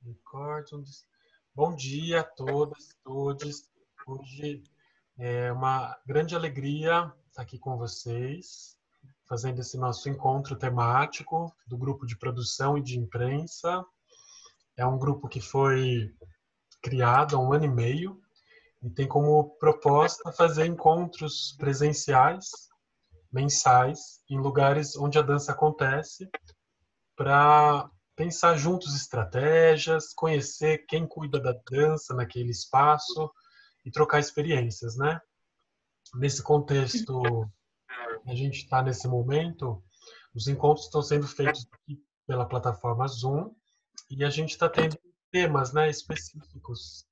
Record. Bom dia a todas, todos. Hoje é uma grande alegria estar aqui com vocês, fazendo esse nosso encontro temático do grupo de produção e de imprensa. É um grupo que foi criado há 1 ano e meio e tem como proposta fazer encontros presenciais, mensais, em lugares onde a dança acontece, para pensar juntos estratégias, conhecer quem cuida da dança naquele espaço e trocar experiências, né? Nesse contexto, a gente está nesse momento, os encontros estão sendo feitos aqui pela plataforma Zoom e a gente está tendo temas, né, específicos.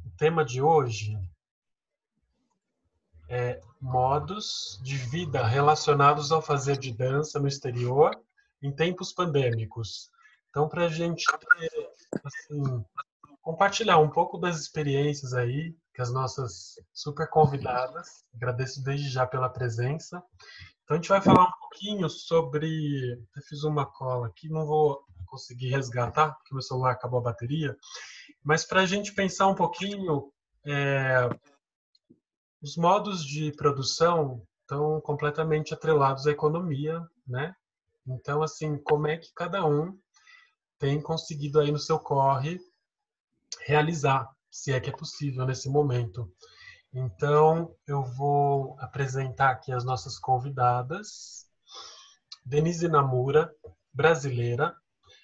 O tema de hoje é modos de vida relacionados ao fazer de dança no exterior em tempos pandêmicos. Então, para a gente ter, assim, compartilhar um pouco das experiências aí que as nossas super convidadas, agradeço desde já pela presença. Então, a gente vai falar um pouquinho sobre, eu fiz uma cola aqui, não vou conseguir resgatar, porque meu celular acabou a bateria, mas para a gente pensar um pouquinho, os modos de produção estão completamente atrelados à economia, né? Então, assim, como é que cada um tem conseguido aí no seu corre realizar, se é que é possível nesse momento. Então, eu vou apresentar aqui as nossas convidadas. Denise Namura, brasileira.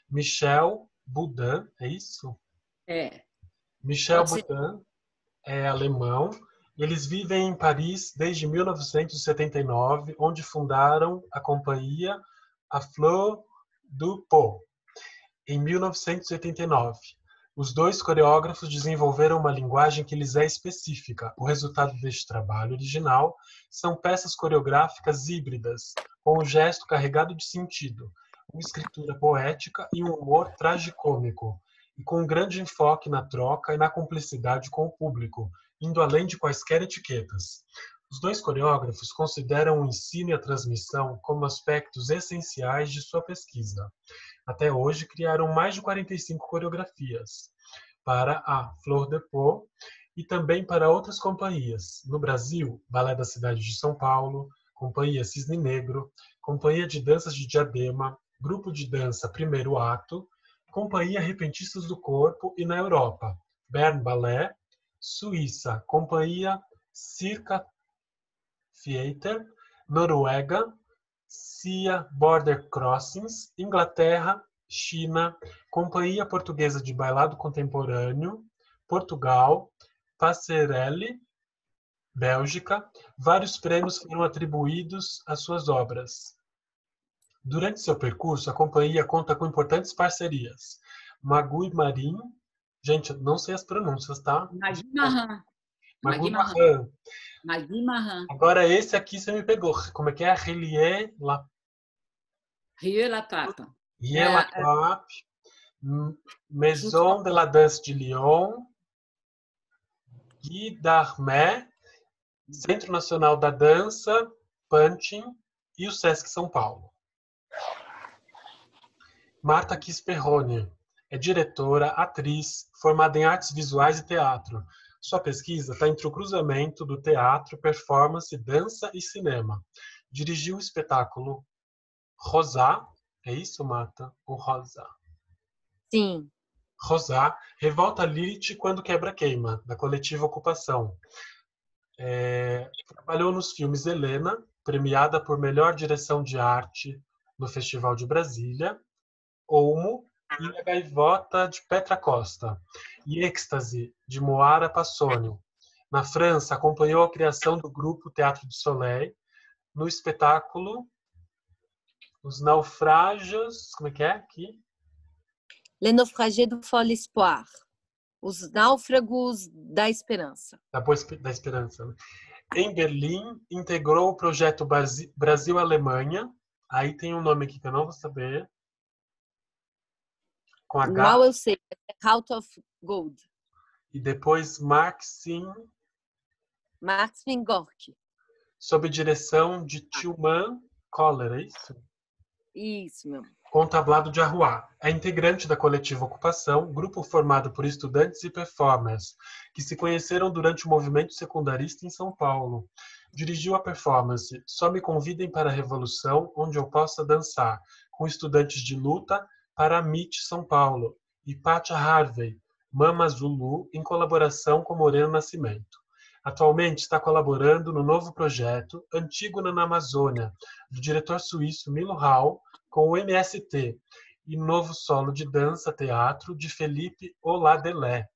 Michel Boudin, é isso? É. Michel Boudin é alemão. Eles vivem em Paris desde 1979, onde fundaram a companhia A Fleur du Pot, em 1989. Os dois coreógrafos desenvolveram uma linguagem que lhes é específica. O resultado deste trabalho original são peças coreográficas híbridas, com um gesto carregado de sentido, uma escritura poética e um humor tragicômico, e com um grande enfoque na troca e na cumplicidade com o público, indo além de quaisquer etiquetas. Os dois coreógrafos consideram o ensino e a transmissão como aspectos essenciais de sua pesquisa. Até hoje, criaram mais de 45 coreografias para a Flor de Pot e também para outras companhias. No Brasil, Balé da Cidade de São Paulo, Companhia Cisne Negro, Companhia de Danças de Diadema, Grupo de Dança Primeiro Ato, Companhia Repentistas do Corpo e na Europa, Bern Ballet, Suíça, Companhia Circa Theater, Noruega, Sea Border Crossings, Inglaterra, China, Companhia Portuguesa de Bailado Contemporâneo, Portugal, Passerelle, Bélgica. Vários prêmios foram atribuídos às suas obras. Durante seu percurso, a companhia conta com importantes parcerias. Magui Marim, gente, não sei as pronúncias, tá? Magui Marran. Magui Marran. Magui Marran. Agora esse aqui você me pegou. Como é que é? Rillier La Rio La Trappe. La Trappe, Maison de la Danse de Lyon, Guy d'Armé, Centro Nacional da Dança, Punching e o Sesc São Paulo. Marta Kisperrone é diretora, atriz, formada em artes visuais e teatro. Sua pesquisa está entre o cruzamento do teatro, performance, dança e cinema. Dirigiu o espetáculo Rosá, é isso, Marta? O Rosá? Sim. Rosá, Revolta Lilith quando quebra queima, da coletiva Ocupação. Trabalhou nos filmes Helena, premiada por melhor direção de arte no Festival de Brasília, Olmo e A Gaivota de Petra Costa, e Êxtase, de Moara Passoni. Na França, acompanhou a criação do grupo Teatro du Soleil no espetáculo Os Naufrágios, como é que é aqui? Les Naufragés du Fol Espoir. Os Náufragos da Esperança. Da Esperança. Né? Em Berlim, integrou o projeto Brasil-Alemanha. Aí tem um nome aqui que eu não vou saber. Com H. Mal eu sei. Heart of Gold. E depois Maxim. Maxim Gorky. Sob direção de Tilman Koller, é isso? Isso, meu. com o tablado de arruá. É integrante da coletiva Ocupação, grupo formado por estudantes e performers, que se conheceram durante o movimento secundarista em São Paulo. Dirigiu a performance Só Me Convidem para a Revolução, onde eu possa dançar, com estudantes de luta para a MIT São Paulo, e Pátia Harvey, Mama Zulu, em colaboração com Moreno Nascimento. Atualmente está colaborando no novo projeto Antígona na Amazônia, do diretor suíço Milo Hall, com o MST, e novo solo de dança-teatro de Felipe Oladelé.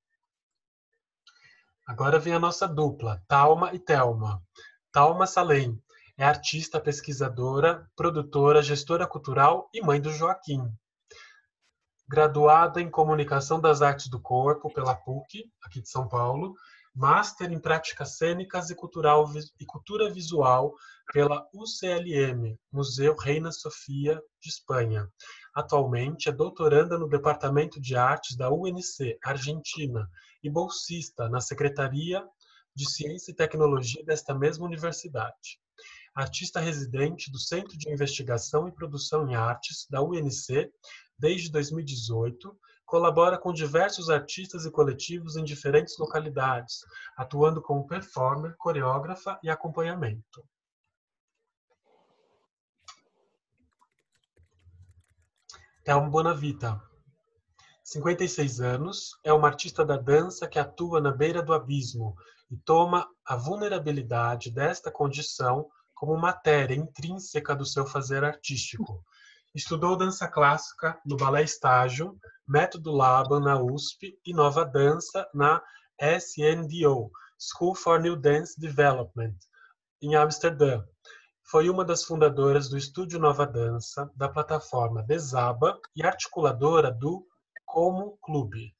Agora vem a nossa dupla, Thalma e Thelma. Thalma Salem é artista, pesquisadora, produtora, gestora cultural e mãe do Joaquim. Graduada em Comunicação das Artes do Corpo pela PUC, aqui de São Paulo, Master em Práticas Cênicas e Cultura Visual pela UCLM, Museu Reina Sofia de Espanha. Atualmente é doutoranda no Departamento de Artes da UNC, Argentina, e bolsista na Secretaria de Ciência e Tecnologia desta mesma universidade. Artista residente do Centro de Investigação e Produção em Artes da UNC desde 2018, colabora com diversos artistas e coletivos em diferentes localidades, atuando como performer, coreógrafa e acompanhamento. Thelma Bonavita, 56 anos, é uma artista da dança que atua na beira do abismo e toma a vulnerabilidade desta condição como matéria intrínseca do seu fazer artístico. Estudou dança clássica no Balé Estágio, Método Laban na USP e Nova Dança na SNDO, School for New Dance Development, em Amsterdã. Foi uma das fundadoras do Estúdio Nova Dança, da plataforma Desaba e articuladora do Como Clube.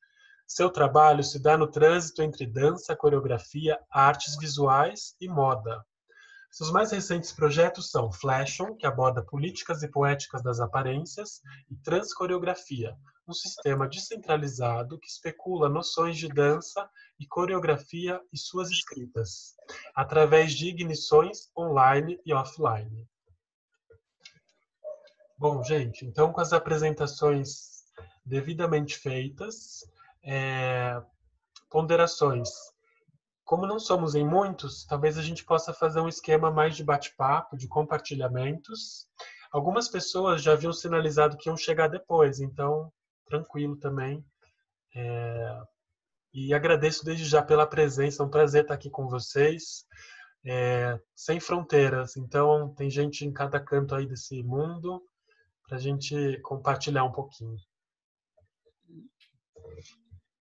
Seu trabalho se dá no trânsito entre dança, coreografia, artes visuais e moda. Seus mais recentes projetos são Flashon, que aborda políticas e poéticas das aparências, e Transcoreografia, um sistema descentralizado que especula noções de dança e coreografia e suas escritas, através de ignições online e offline. Bom, gente, então com as apresentações devidamente feitas, ponderações. Como não somos em muitos, talvez a gente possa fazer um esquema mais de bate-papo, de compartilhamentos. Algumas pessoas já haviam sinalizado que iam chegar depois, então, tranquilo também. E agradeço desde já pela presença, é um prazer estar aqui com vocês. Sem fronteiras, então tem gente em cada canto aí desse mundo para a gente compartilhar um pouquinho.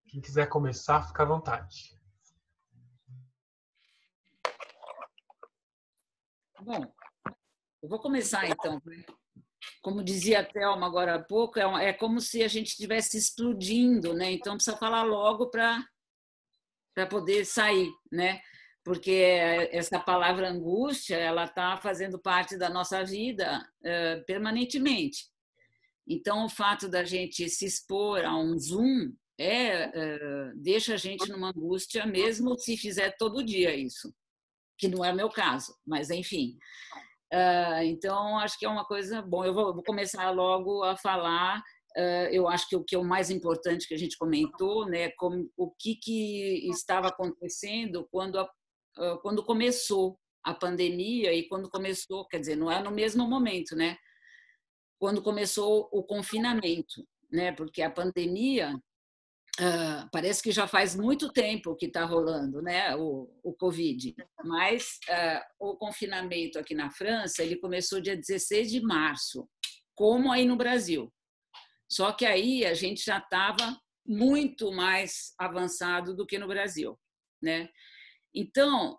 Quem quiser começar, fica à vontade. Bom, eu vou começar então. Como dizia a Thelma agora há pouco, é como se a gente estivesse explodindo, né? Então precisa falar logo para poder sair, né? Porque essa palavra angústia, ela está fazendo parte da nossa vida permanentemente. Então o fato da gente se expor a um Zoom deixa a gente numa angústia, mesmo se fizer todo dia isso, que não é o meu caso, mas enfim. Então, acho que é uma coisa bom. Eu vou começar logo a falar. Eu acho que o que é o mais importante que a gente comentou, né, o que estava acontecendo quando começou a pandemia e quando começou, quer dizer, não é no mesmo momento, né? Quando começou o confinamento, né? Porque a pandemia parece que já faz muito tempo que está rolando, né, o Covid, mas o confinamento aqui na França ele começou dia 16 de março, como aí no Brasil. Só que aí a gente já estava muito mais avançado do que no Brasil, né? Então,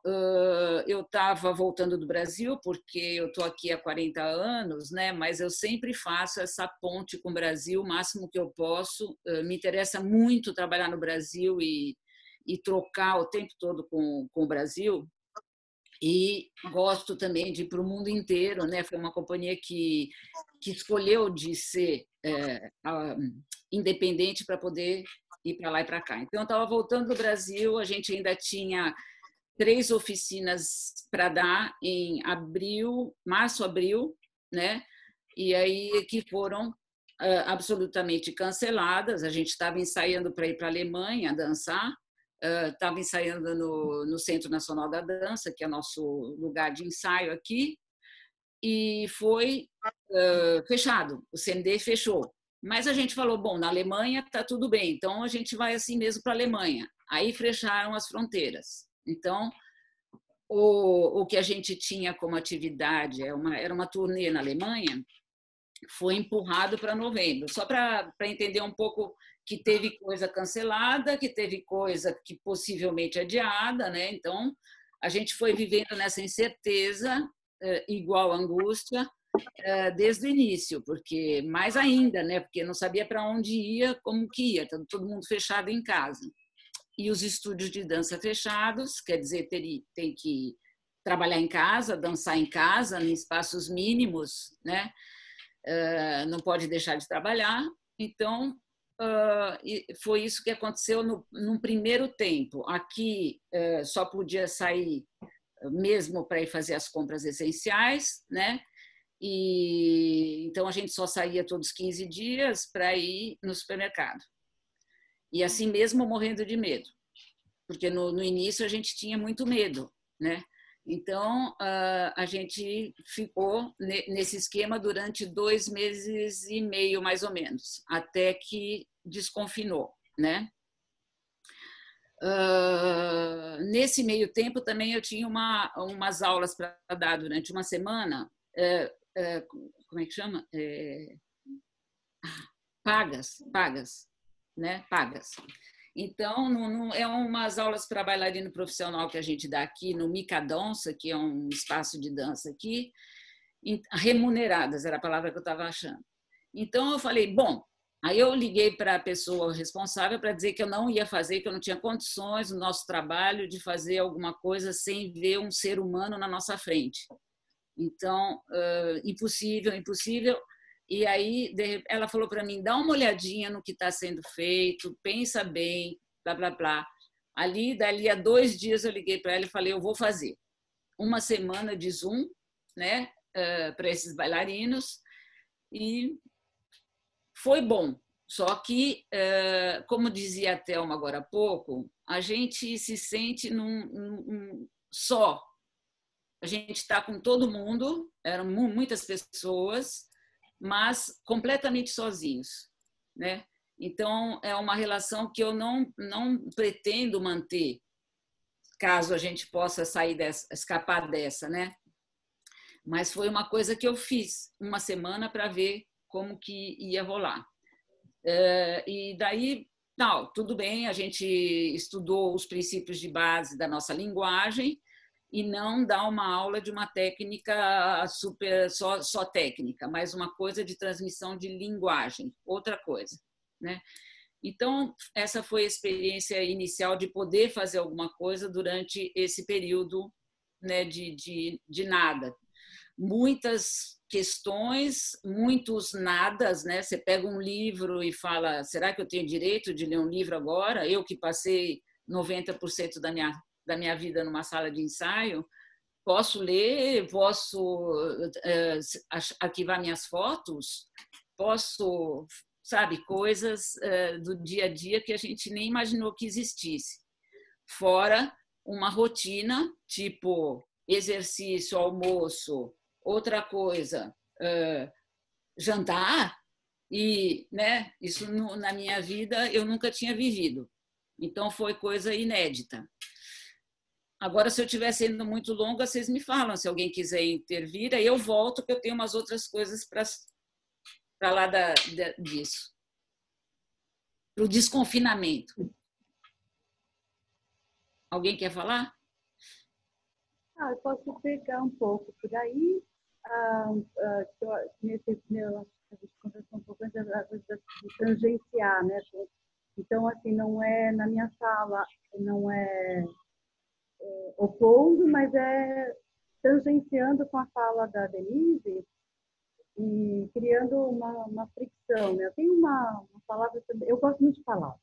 eu estava voltando do Brasil, porque eu estou aqui há 40 anos, né? Mas eu sempre faço essa ponte com o Brasil, o máximo que eu posso. Me interessa muito trabalhar no Brasil e trocar o tempo todo com o Brasil. E gosto também de ir para o mundo inteiro, né? Foi uma companhia que escolheu de ser independente para poder ir para lá e para cá. Então, eu estava voltando do Brasil, a gente ainda tinha 3 oficinas para dar em março, abril, né? E aí que foram absolutamente canceladas. A gente estava ensaiando para ir para a Alemanha dançar, estava ensaiando no Centro Nacional da Dança, que é nosso lugar de ensaio aqui, e foi fechado, o CND fechou. Mas a gente falou, bom, na Alemanha está tudo bem, então a gente vai assim mesmo para a Alemanha. Aí fecharam as fronteiras. Então, o que a gente tinha como atividade era uma turnê na Alemanha, foi empurrado para novembro. Só para entender um pouco que teve coisa cancelada, que teve coisa que possivelmente adiada, né? Então, a gente foi vivendo nessa incerteza, igual angústia, desde o início, porque mais ainda, né? Porque não sabia para onde ia, como que ia, todo mundo fechado em casa. E os estúdios de dança fechados, quer dizer, tem que trabalhar em casa, dançar em casa, em espaços mínimos, né? Não pode deixar de trabalhar. Então, foi isso que aconteceu no primeiro tempo. Aqui só podia sair mesmo para ir fazer as compras essenciais, né? E então a gente só saía todos os 15 dias para ir no supermercado. E assim mesmo morrendo de medo, porque no início a gente tinha muito medo, né? Então a gente ficou nesse esquema durante 2 meses e meio, mais ou menos, até que desconfinou, né? Nesse meio tempo também eu tinha umas aulas para dar durante uma semana, como é que chama? Pagas, né? Pagas. Então, não é umas aulas para bailarino profissional que a gente dá aqui no Mica Dança, que é um espaço de dança aqui, remuneradas, era a palavra que eu estava achando. Então, eu falei, bom, aí eu liguei para a pessoa responsável para dizer que eu não ia fazer, que eu não tinha condições no nosso trabalho de fazer alguma coisa sem ver um ser humano na nossa frente. Então, impossível, impossível. E aí ela falou para mim, dá uma olhadinha no que está sendo feito, pensa bem, blá, blá, blá. Dali a 2 dias eu liguei para ela e falei, eu vou fazer uma semana de Zoom, né, para esses bailarinos, e foi bom. Só que, como dizia a Thelma agora há pouco, a gente se sente só. A gente está com todo mundo, eram muitas pessoas, mas completamente sozinhos, né? Então é uma relação que eu não pretendo manter, caso a gente possa escapar dessa, né? Mas foi uma coisa que eu fiz uma semana para ver como que ia rolar. E daí, não, tudo bem, a gente estudou os princípios de base da nossa linguagem e não dá uma aula de uma técnica só técnica, mas uma coisa de transmissão de linguagem, outra coisa, né? Então, essa foi a experiência inicial de poder fazer alguma coisa durante esse período, né, de nada. Muitas questões, muitos nadas, né? Você pega um livro e fala, será que eu tenho direito de ler um livro agora? Eu que passei 90% da minha vida numa sala de ensaio, posso ler, posso arquivar minhas fotos, posso, sabe, coisas do dia a dia que a gente nem imaginou que existisse. Fora uma rotina, tipo exercício, almoço, outra coisa, jantar, e, né, isso na minha vida eu nunca tinha vivido. Então foi coisa inédita. Agora, se eu estiver sendo muito longa, vocês me falam. Se alguém quiser intervir, aí eu volto, que eu tenho umas outras coisas para lá disso. Para o desconfinamento. Alguém quer falar? Eu posso pegar um pouco por aí. A gente conversou um pouco antes da coisa de tangenciar, né? Então, assim, não é na minha sala, não é opondo, mas é tangenciando com a fala da Denise e criando uma fricção, né? Eu tenho uma palavra também, eu gosto muito de palavras,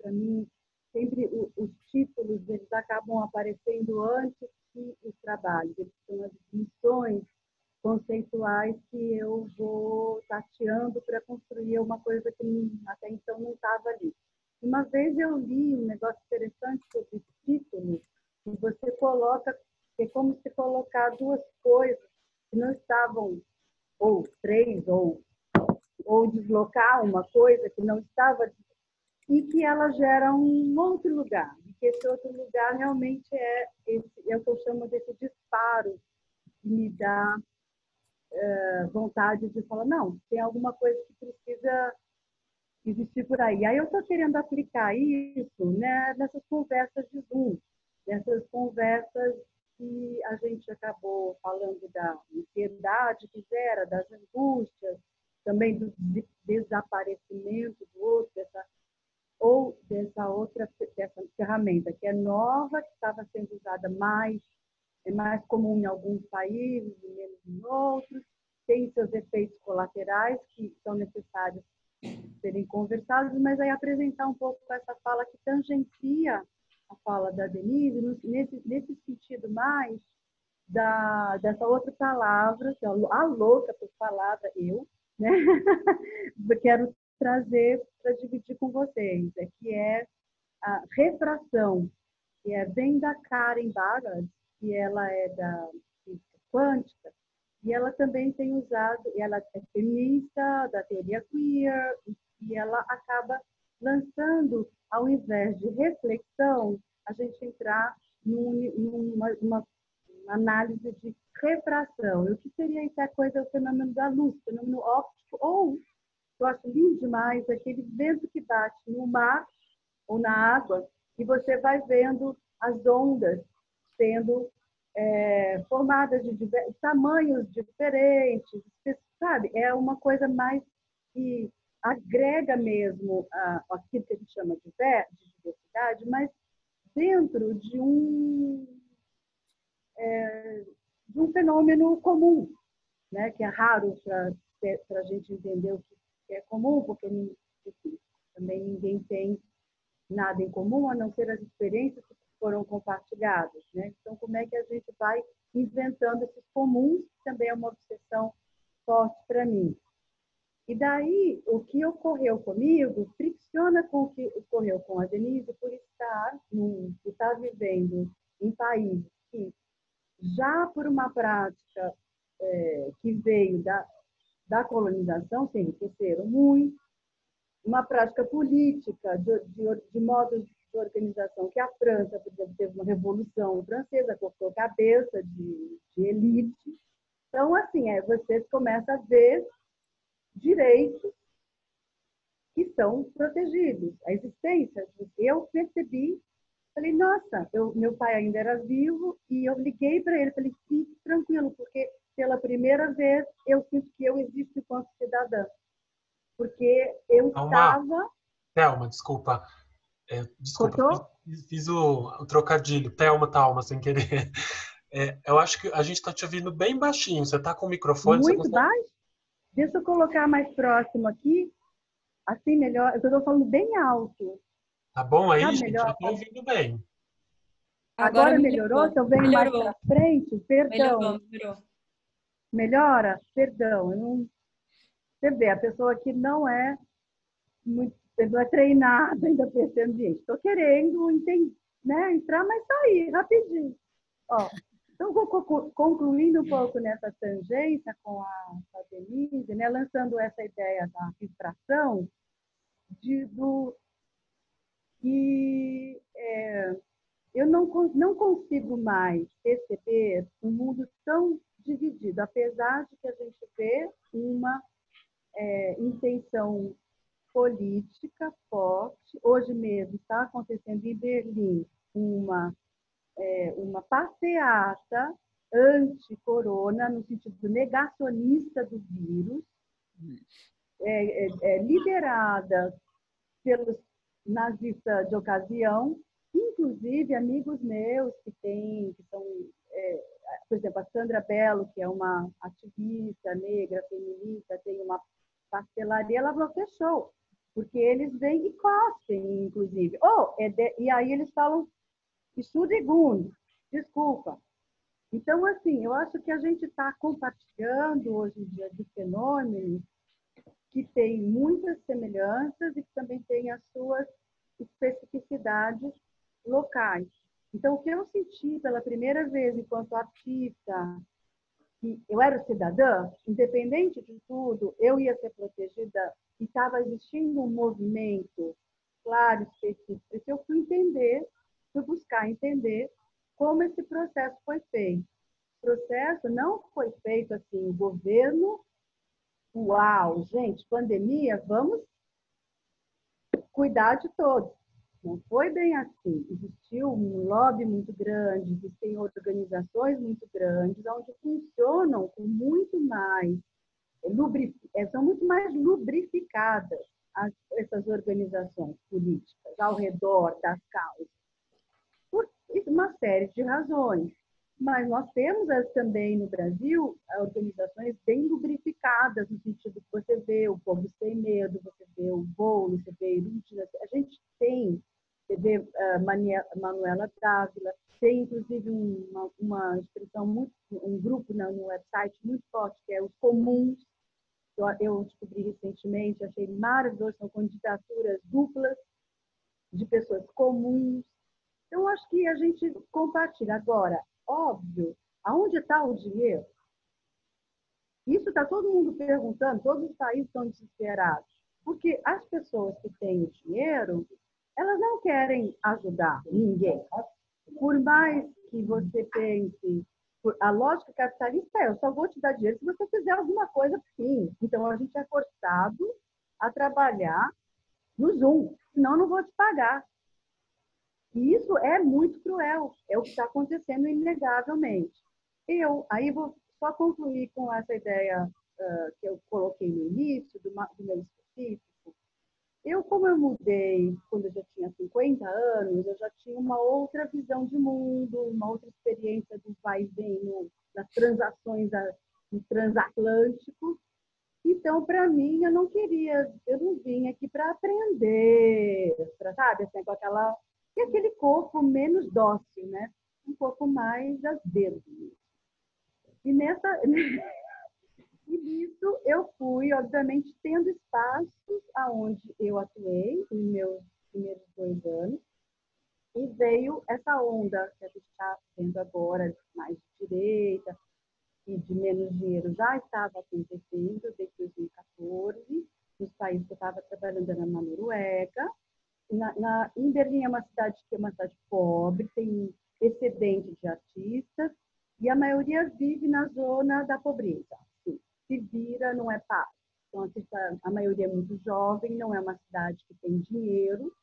para mim sempre os títulos eles acabam aparecendo antes que os trabalhos, eles são as definições conceituais que eu vou tateando para construir uma coisa que até então não estava ali. Uma vez eu li um negócio interessante sobre título, que você coloca, é como se colocar duas coisas que não estavam, ou três, ou deslocar uma coisa que não estava, e que ela gera um outro lugar. E que esse outro lugar realmente é o que eu chamo desse disparo, que me dá vontade de falar, não, tem alguma coisa que precisa existir por aí. Aí eu estou querendo aplicar isso, né, nessas conversas de Zoom, nessas conversas que a gente acabou falando da ansiedade que gera, das angústias, também do desaparecimento do outro, dessa ferramenta que é nova, que estava sendo usada mais, é mais comum em alguns países e menos em outros, tem seus efeitos colaterais que são necessários serem conversados, mas aí apresentar um pouco essa fala que tangencia a fala da Denise, nesse sentido mais dessa outra palavra, que é a louca por palavra, eu, né? Eu quero trazer para dividir com vocês, que é a refração, que vem da Karen Barad, que ela é da física quântica, e ela também tem usado, ela é feminista, da teoria queer, e ela acaba lançando, ao invés de reflexão, a gente entrar numa análise de refração. E o que seria isso? A coisa, o fenômeno da luz, o fenômeno óptico, ou, eu acho lindo demais, aquele vento que bate no mar ou na água, e você vai vendo as ondas sendo formadas de tamanhos diferentes, sabe? É uma coisa mais que agrega mesmo aquilo que a gente chama de diversidade, mas dentro de um fenômeno comum, né? Que é raro para a gente entender o que é comum, porque enfim, também ninguém tem nada em comum, a não ser as experiências que foram compartilhadas, né? Então, como é que a gente vai inventando esses comuns, que também é uma obsessão forte para mim. E daí, o que ocorreu comigo fricciona com o que ocorreu com a Denise por estar vivendo em países que, já por uma prática que veio da colonização, se enriqueceram muito, uma prática política de modos de organização que a França, por exemplo, teve uma revolução francesa, cortou cabeça de elite. Então, assim, você começa a ver direitos que são protegidos. A existência, eu percebi, falei, nossa, meu pai ainda era vivo, e eu liguei para ele, falei, fique tranquilo, porque pela primeira vez eu sinto que eu existo enquanto cidadã. Porque eu estava... Thelma, desculpa. Desculpa, Cortou? fiz o trocadilho. Thelma, sem querer. Eu acho que a gente está te ouvindo bem baixinho. Você está com o microfone? Você Muito consegue... baixo? Deixa eu colocar mais próximo aqui. Assim melhor. Eu estou falando bem alto. Tá bom aí, Tá gente? melhor? Eu estou ouvindo bem. Agora melhorou? Se eu venho mais para frente, perdão. Melhorou. Melhora? Perdão. Você vê, a pessoa que não é não é treinada ainda para esse ambiente. Estou querendo né, entrar, mas está aí, rapidinho. Ó, então, vou concluindo um pouco nessa tangência com a Denise, né, lançando essa ideia da infração, que eu não consigo mais perceber um mundo tão dividido, apesar de que a gente vê uma intenção política forte. Hoje mesmo está acontecendo em Berlim uma passeata anti-corona, no sentido negacionista do vírus, liderada pelos nazistas de ocasião, inclusive amigos meus que são, por exemplo, a Sandra Bello, que é uma ativista negra, feminista, tem uma pastelaria, ela falou, fechou, porque eles vêm e cospem, inclusive. E aí eles falam, Entschuldigung, desculpa. Então, assim, eu acho que a gente está compartilhando hoje em dia de fenômenos que têm muitas semelhanças e que também têm as suas especificidades locais. Então, o que eu senti pela primeira vez enquanto artista, que eu era cidadã, independente de tudo, eu ia ser protegida e estava existindo um movimento claro, específico. Eu fui entender, fui buscar entender como esse processo foi feito. O processo não foi feito assim, o governo, uau, gente, pandemia, vamos cuidar de todos. Não foi bem assim. Existiu um lobby muito grande, existem organizações muito grandes, onde funcionam com muito mais, são muito mais lubrificadas essas organizações políticas ao redor das causas, por uma série de razões. Mas nós temos também no Brasil organizações bem lubrificadas, no sentido que você vê o Povo Sem Medo, você vê o Boulos, você vê Irúndinas. A gente tem, você vê Manuela Dávila, tem inclusive uma expressão, um grupo no website muito forte, que é os Comuns. Eu descobri recentemente, achei maravilhoso, são candidaturas duplas de pessoas comuns. Então, acho que a gente compartilha. Agora, óbvio, aonde está o dinheiro? Isso está todo mundo perguntando, todos os países estão desesperados. Porque as pessoas que têm o dinheiro, elas não querem ajudar ninguém. Por mais que você pense, a lógica capitalista é: eu só vou te dar dinheiro se você fizer alguma coisa por mim. Então, a gente é forçado a trabalhar no Zoom, senão eu não vou te pagar. E isso é muito cruel, é o que está acontecendo inegavelmente. Aí vou só concluir com essa ideia que eu coloquei no início, do meu específico. Como eu mudei quando eu já tinha 50 anos, eu já tinha uma outra visão de mundo, uma outra experiência do vai e vem nas transações do transatlântico. Então, para mim, eu não vim aqui para aprender, sabe, assim, com aquele corpo menos dócil, né? Um pouco mais azedo. E e nisso eu fui, obviamente, tendo espaços aonde eu atuei nos meus primeiros 2 anos, e veio essa onda que a gente está vendo agora, mais de direita e de menos dinheiro, já estava acontecendo desde 2014, nos países que eu estava trabalhando era na Noruega. Em Berlim é uma cidade que é uma cidade pobre, tem um excedente de artistas, e a maioria vive na zona da pobreza. Assim, se vira, não é fácil. Então, a maioria é muito jovem, não é uma cidade que tem dinheiro.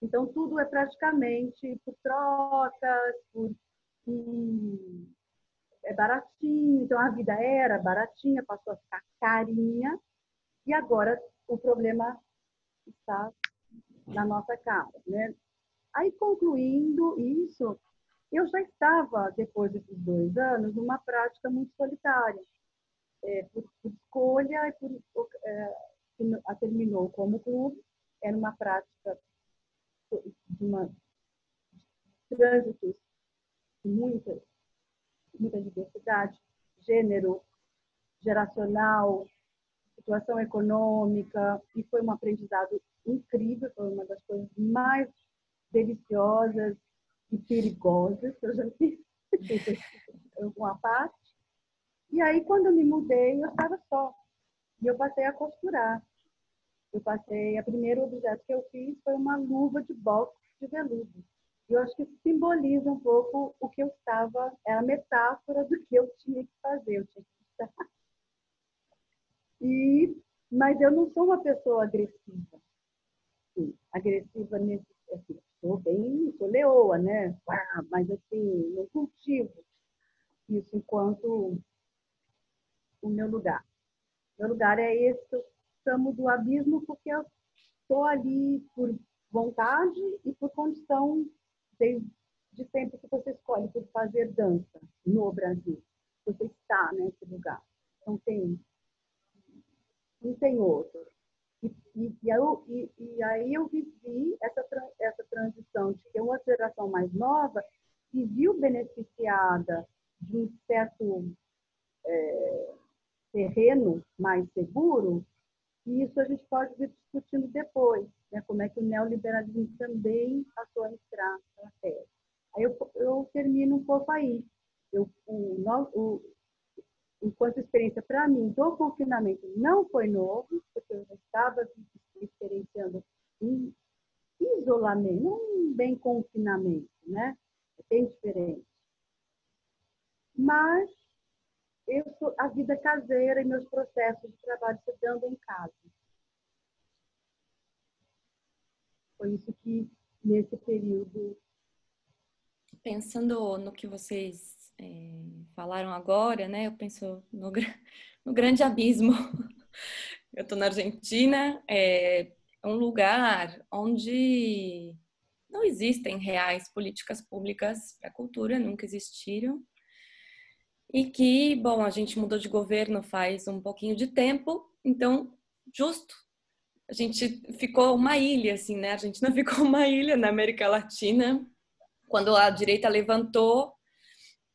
Então, tudo é praticamente por trocas, é baratinho. Então, a vida era baratinha, passou a ficar carinha, e agora o problema está na nossa cara, né? Aí, concluindo isso, eu já estava, depois desses 2 anos, numa prática muito solitária, por escolha, terminou como clube, era uma prática de trânsitos, muita diversidade, gênero, geracional, situação econômica, e foi um aprendizado incrível, foi uma das coisas mais deliciosas e perigosas que eu já fiz uma parte. E aí, quando eu me mudei, eu estava só. E eu passei a costurar. O primeiro objeto que eu fiz foi uma luva de boxe de veludo. E eu acho que isso simboliza um pouco o que eu estava, é a metáfora do que eu tinha que fazer. Eu tinha que estar. Mas eu não sou uma pessoa agressiva. Sim, agressiva nesse, assim, sou leoa, né? Mas assim, não cultivo isso enquanto o meu lugar. Meu lugar é esse que eu chamo do abismo, porque eu estou ali por vontade e por condição de sempre que você escolhe por fazer dança no Brasil. Você está nesse lugar. Não tem outro. E aí eu vivi essa transição de ter uma geração mais nova e viu beneficiada de de um certo terreno mais seguro, e isso a gente pode vir discutindo depois, né? Como é que o neoliberalismo também passou a entrar na tese. Aí eu termino um pouco aí. Enquanto experiência para mim do confinamento não foi novo, porque eu já estava experienciando um isolamento, não um bem confinamento, né? É bem diferente. Mas a vida caseira e meus processos de trabalho se dando em casa. Foi isso que, nesse período... Pensando no que vocês falaram agora, né? Eu penso no grande abismo. Eu estou na Argentina, é um lugar onde não existem reais políticas públicas para a cultura, nunca existiram. E que, bom, a gente mudou de governo faz um pouquinho de tempo, então, justo, a gente ficou uma ilha, assim, né? A Argentina ficou uma ilha na América Latina. Quando a direita levantou,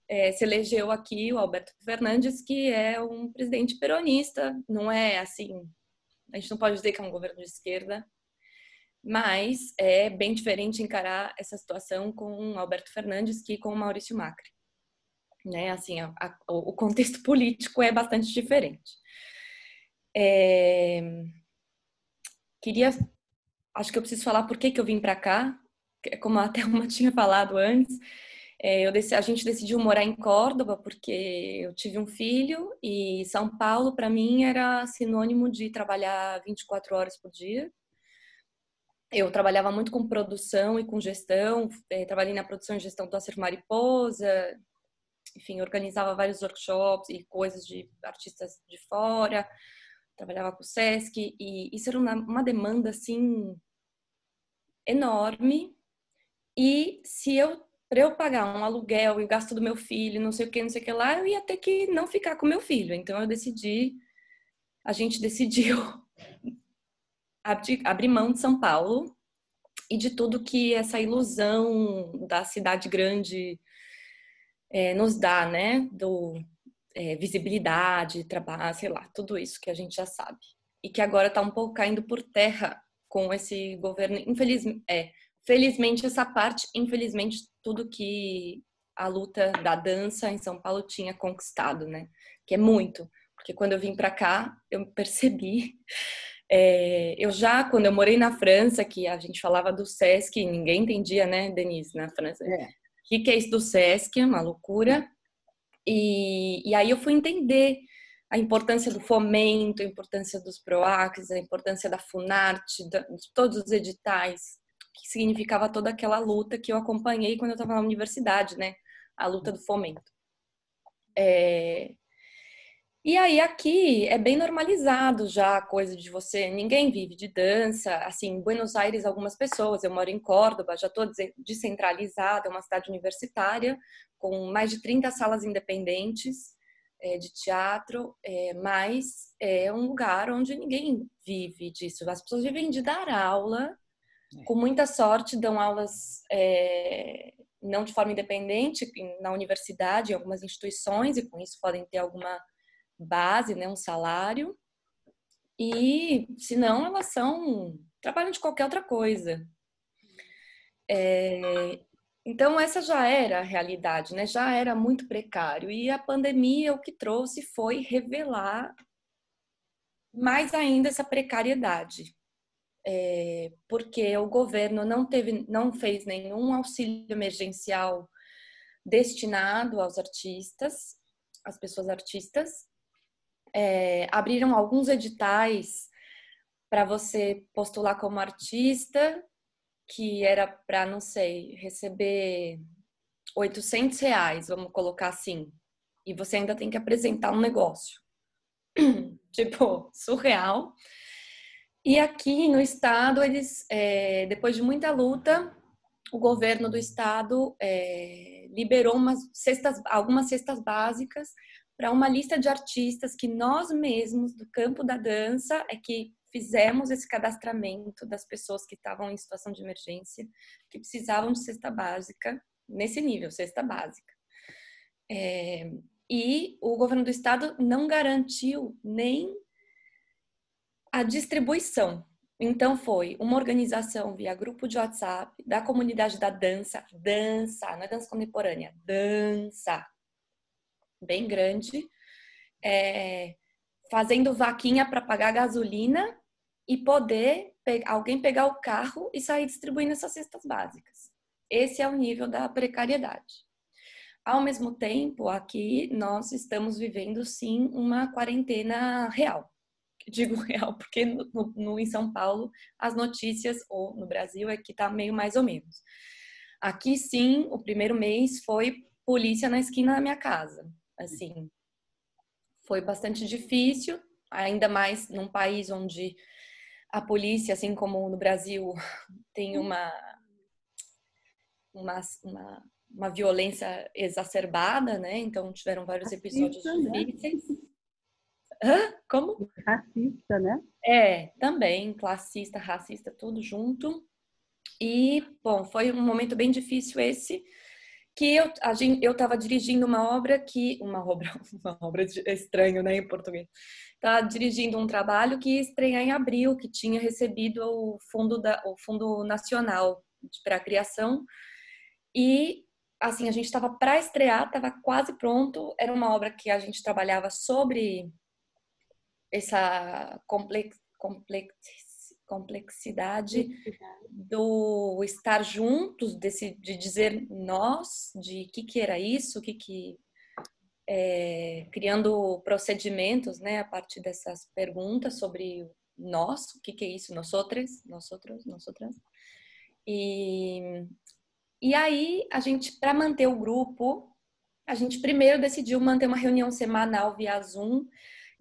se elegeu aqui o Alberto Fernandes, que é um presidente peronista, não é assim, a gente não pode dizer que é um governo de esquerda, mas é bem diferente encarar essa situação com o Alberto Fernandes que com o Maurício Macri. Né? Assim, o contexto político é bastante diferente. Acho que eu preciso falar por que eu vim para cá, como a Thelma tinha falado antes. A gente decidiu morar em Córdoba porque eu tive um filho e São Paulo, para mim, era sinônimo de trabalhar 24 horas por dia. Eu trabalhava muito com produção e com gestão, trabalhei na produção e gestão do Acervo Mariposa, enfim, organizava vários workshops e coisas de artistas de fora, trabalhava com o Sesc, e isso era uma demanda, assim, enorme. E para eu pagar um aluguel e o gasto do meu filho, não sei o que lá, eu ia ter que não ficar com meu filho. Então a gente decidiu abrir mão de São Paulo e de tudo que essa ilusão da cidade grande nos dá, né? Visibilidade, trabalho, sei lá, tudo isso que a gente já sabe. E que agora está um pouco caindo por terra com esse governo. Felizmente essa parte, infelizmente tudo que a luta da dança em São Paulo tinha conquistado, né? Que é muito. Porque quando eu vim para cá, eu percebi... quando eu morei na França, que a gente falava do Sesc, ninguém entendia, né, Denise, na França. O que é isso do Sesc? Uma loucura. E aí eu fui entender a importância do fomento, a importância dos PROACs, a importância da Funarte, de todos os editais, que significava toda aquela luta que eu acompanhei quando eu estava na universidade, né? A luta do fomento. E aí aqui é bem normalizado já a coisa de ninguém vive de dança, assim, em Buenos Aires algumas pessoas, eu moro em Córdoba, já estou descentralizada, é uma cidade universitária, com mais de 30 salas independentes de teatro, mas é um lugar onde ninguém vive disso, as pessoas vivem de dar aula, com muita sorte dão aulas não de forma independente, na universidade, em algumas instituições, e com isso podem ter alguma base, né, um salário, e se não, elas trabalham de qualquer outra coisa. Então essa já era a realidade, né? Já era muito precário, e a pandemia o que trouxe foi revelar mais ainda essa precariedade, porque o governo não fez nenhum auxílio emergencial destinado aos artistas, às pessoas artistas. Abriram alguns editais para você postular como artista, que era para, não sei, receber R$800, vamos colocar assim, e você ainda tem que apresentar um negócio. Tipo, surreal. E aqui no estado, eles, depois de muita luta, o governo do estado liberou algumas cestas básicas para uma lista de artistas que nós mesmos, do campo da dança, que fizemos esse cadastramento das pessoas que estavam em situação de emergência, que precisavam de cesta básica, nesse nível, cesta básica. E o governo do estado não garantiu nem a distribuição. Então foi uma organização via grupo de WhatsApp da comunidade da dança, não é dança contemporânea, dança, bem grande, fazendo vaquinha para pagar gasolina e poder alguém pegar o carro e sair distribuindo essas cestas básicas. Esse é o nível da precariedade. Ao mesmo tempo, aqui nós estamos vivendo, sim, uma quarentena real. Digo real porque em São Paulo as notícias, ou no Brasil, é que tá meio mais ou menos. Aqui, sim, o primeiro mês foi polícia na esquina da minha casa. Assim, foi bastante difícil, ainda mais num país onde a polícia, assim como no Brasil, tem uma violência exacerbada, né? Então tiveram vários episódios difíceis. Hã? Como? Racista, né? Também, classista, racista, tudo junto. E, bom, foi um momento bem difícil esse, que eu estava dirigindo uma obra é estranho, né, em português. Estava dirigindo um trabalho que ia estrear em abril, que tinha recebido o Fundo Nacional para a Criação. E, assim, a gente estava para estrear, estava quase pronto. Era uma obra que a gente trabalhava sobre essa complexidade do estar juntos, de dizer nós, de que era isso, criando procedimentos, né, a partir dessas perguntas sobre nós, o que é isso, nós outras. E aí, a gente, para manter o grupo, a gente primeiro decidiu manter uma reunião semanal via Zoom.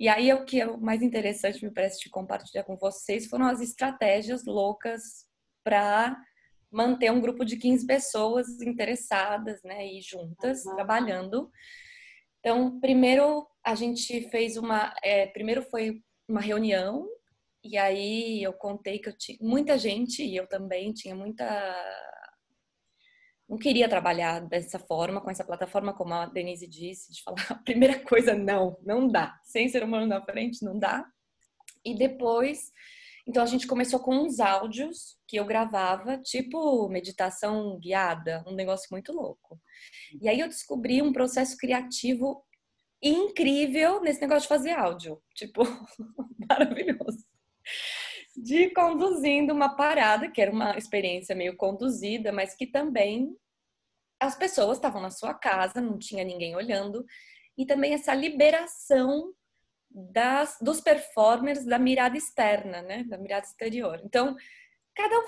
E aí, o que é o mais interessante, me parece, de compartilhar com vocês, foram as estratégias loucas para manter um grupo de 15 pessoas interessadas, né, e juntas, trabalhando. Então, primeiro, a gente fez primeiro foi uma reunião, e aí eu contei que eu tinha muita gente, e eu também tinha não queria trabalhar dessa forma, com essa plataforma, como a Denise disse, de falar a primeira coisa, não dá. Sem ser humano na frente, não dá. E depois, então a gente começou com uns áudios que eu gravava, tipo meditação guiada, um negócio muito louco. E aí eu descobri um processo criativo incrível nesse negócio de fazer áudio. Tipo, maravilhoso. De conduzindo uma parada, que era uma experiência meio conduzida, mas que também as pessoas estavam na sua casa, não tinha ninguém olhando, e também essa liberação dos performers da mirada externa, né, da mirada exterior. Então, cada um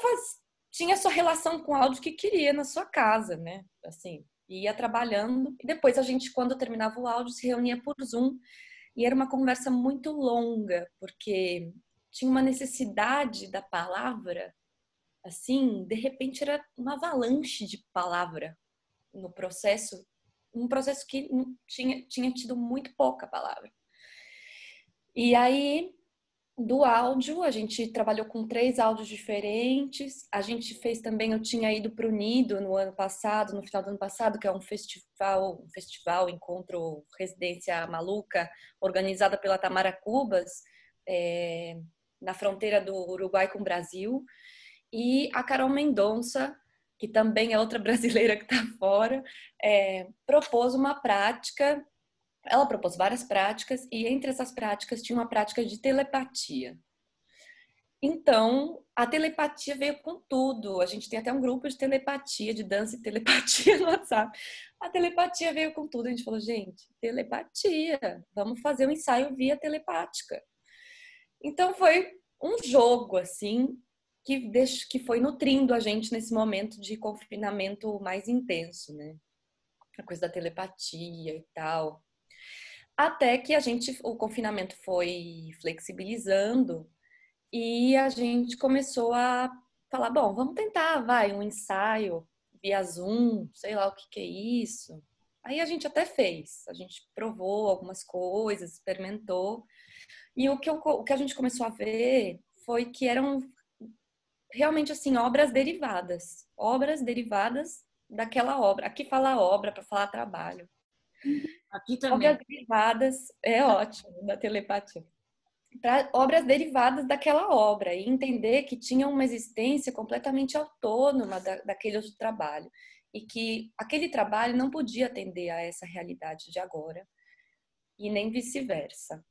tinha a sua relação com o áudio que queria na sua casa, né, assim, ia trabalhando, e depois a gente, quando terminava o áudio, se reunia por Zoom, e era uma conversa muito longa, porque tinha uma necessidade da palavra, assim, de repente era uma avalanche de palavra no processo, um processo que tinha tido muito pouca palavra. E aí, do áudio, a gente trabalhou com 3 áudios diferentes, a gente fez também, eu tinha ido para o Nido no final do ano passado, que é um festival, encontro, residência maluca, organizada pela Tamara Cubas, na fronteira do Uruguai com o Brasil, e a Carol Mendonça, que também é outra brasileira que está fora, propôs uma prática. Ela propôs várias práticas, e entre essas práticas tinha uma prática de telepatia. Então, a telepatia veio com tudo. A gente tem até um grupo de telepatia, de dança e telepatia no WhatsApp. A telepatia veio com tudo. A gente falou, gente, telepatia, vamos fazer um ensaio via telepática. Então, foi um jogo, assim, que foi nutrindo a gente nesse momento de confinamento mais intenso, né? A coisa da telepatia e tal. Até que o confinamento foi flexibilizando e a gente começou a falar, bom, vamos tentar, um ensaio via Zoom, sei lá o que é isso. Aí a gente até fez, a gente provou algumas coisas, experimentou. E o que a gente começou a ver foi que eram realmente, assim, obras derivadas daquela obra. Aqui fala obra para falar trabalho. Aqui Obras também. derivadas, é ótimo, da telepatia. Para obras derivadas daquela obra e entender que tinha uma existência completamente autônoma daquele outro trabalho e que aquele trabalho não podia atender a essa realidade de agora e nem vice-versa.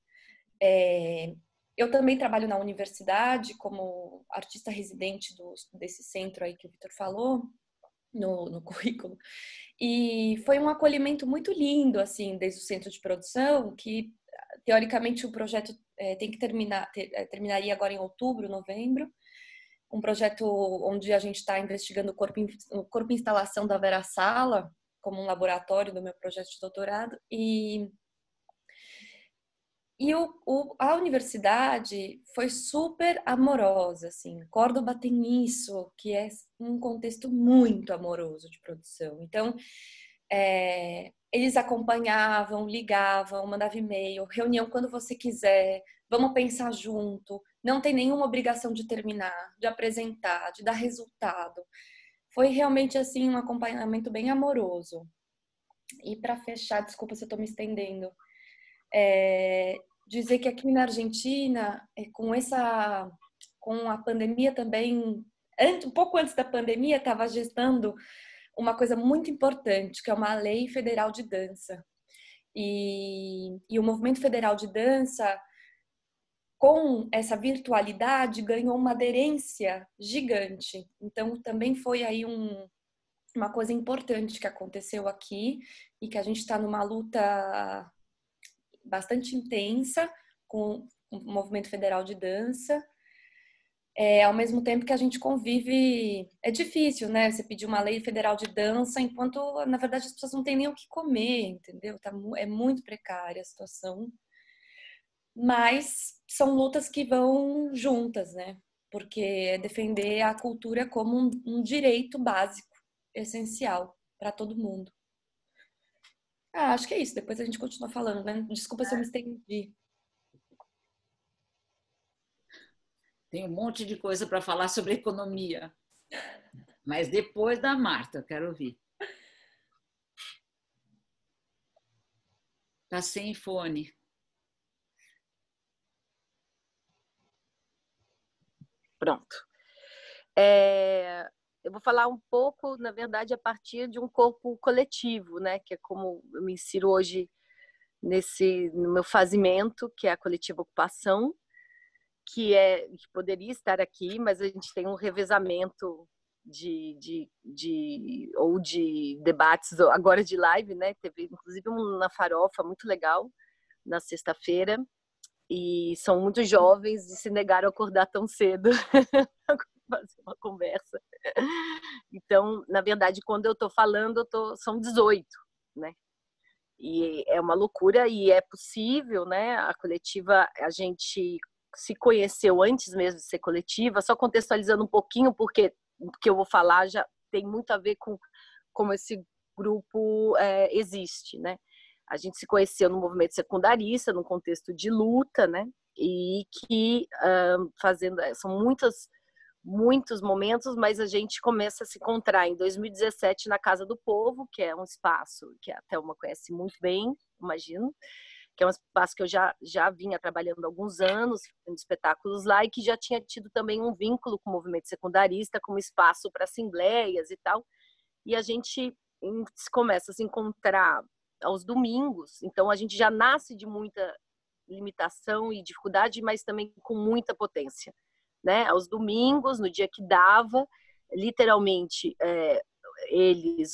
Eu também trabalho na universidade como artista residente desse centro aí que o Vitor falou no currículo. E foi um acolhimento muito lindo, assim, desde o centro de produção, que teoricamente o projeto tem que terminaria agora em outubro, novembro. Um projeto onde a gente está investigando o corpo instalação da Vera Sala, como um laboratório do meu projeto de doutorado. A universidade foi super amorosa, assim. Córdoba tem isso, que é um contexto muito amoroso de produção. Então, eles acompanhavam, ligavam, mandavam e-mail, reunião quando você quiser, vamos pensar junto, não tem nenhuma obrigação de terminar, de apresentar, de dar resultado. Foi realmente, assim, um acompanhamento bem amoroso. E para fechar, desculpa se eu estou me estendendo, dizer que aqui na Argentina, com a pandemia também, um pouco antes da pandemia, estava gestando uma coisa muito importante, que é uma lei federal de dança. E o movimento federal de dança, com essa virtualidade, ganhou uma aderência gigante. Então, também foi aí uma coisa importante que aconteceu aqui e que a gente está numa luta bastante intensa com o movimento federal de dança. Ao mesmo tempo que a gente convive, é difícil, né? Você pedir uma lei federal de dança enquanto, na verdade, as pessoas não têm nem o que comer, entendeu? É muito precária a situação. Mas são lutas que vão juntas, né? Porque é defender a cultura como um direito básico, essencial para todo mundo. Acho que é isso. Depois a gente continua falando, né? Desculpa se eu me estendi. Tem um monte de coisa para falar sobre economia. Mas depois da Marta, eu quero ouvir. Está sem fone. Pronto. Eu vou falar um pouco, na verdade, a partir de um corpo coletivo, né? Que é como eu me insiro hoje no meu fazimento, que é a coletiva ocupação, que poderia estar aqui, mas a gente tem um revezamento de debates, agora de live, né? Teve inclusive na Farofa muito legal na sexta-feira, e são muito jovens e se negaram a acordar tão cedo fazer uma conversa. Então, na verdade, quando eu estou falando, são 18, né? E é uma loucura e é possível, né? A coletiva, a gente se conheceu antes mesmo de ser coletiva, só contextualizando um pouquinho, porque o que eu vou falar já tem muito a ver com como esse grupo existe, né? A gente se conheceu no movimento secundarista, num contexto de luta, né? E que são muitos momentos, mas a gente começa a se encontrar em 2017 na Casa do Povo, que é um espaço que a Thelma conhece muito bem, imagino, que é um espaço que eu já vinha trabalhando há alguns anos, fazendo espetáculos lá, e que já tinha tido também um vínculo com o movimento secundarista, como espaço para assembleias e tal. E a gente começa a se encontrar aos domingos, então a gente já nasce de muita limitação e dificuldade, mas também com muita potência, né? Aos domingos, no dia que dava, literalmente, eles,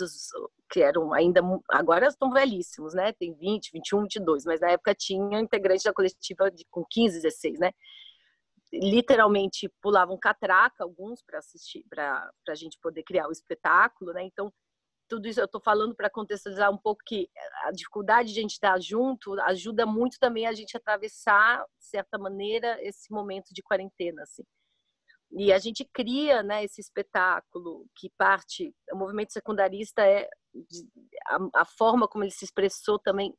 que eram ainda, agora estão velhíssimos, né? Tem 20, 21, 22, mas na época tinha integrantes da coletiva com 15, 16, né? Literalmente pulavam catraca, alguns, para assistir, para a gente poder criar o espetáculo, né? Então, tudo isso eu estou falando para contextualizar um pouco que a dificuldade de a gente estar junto ajuda muito também a gente a atravessar, de certa maneira, esse momento de quarentena, assim. E a gente cria, né, esse espetáculo que parte, o movimento secundarista a forma como ele se expressou também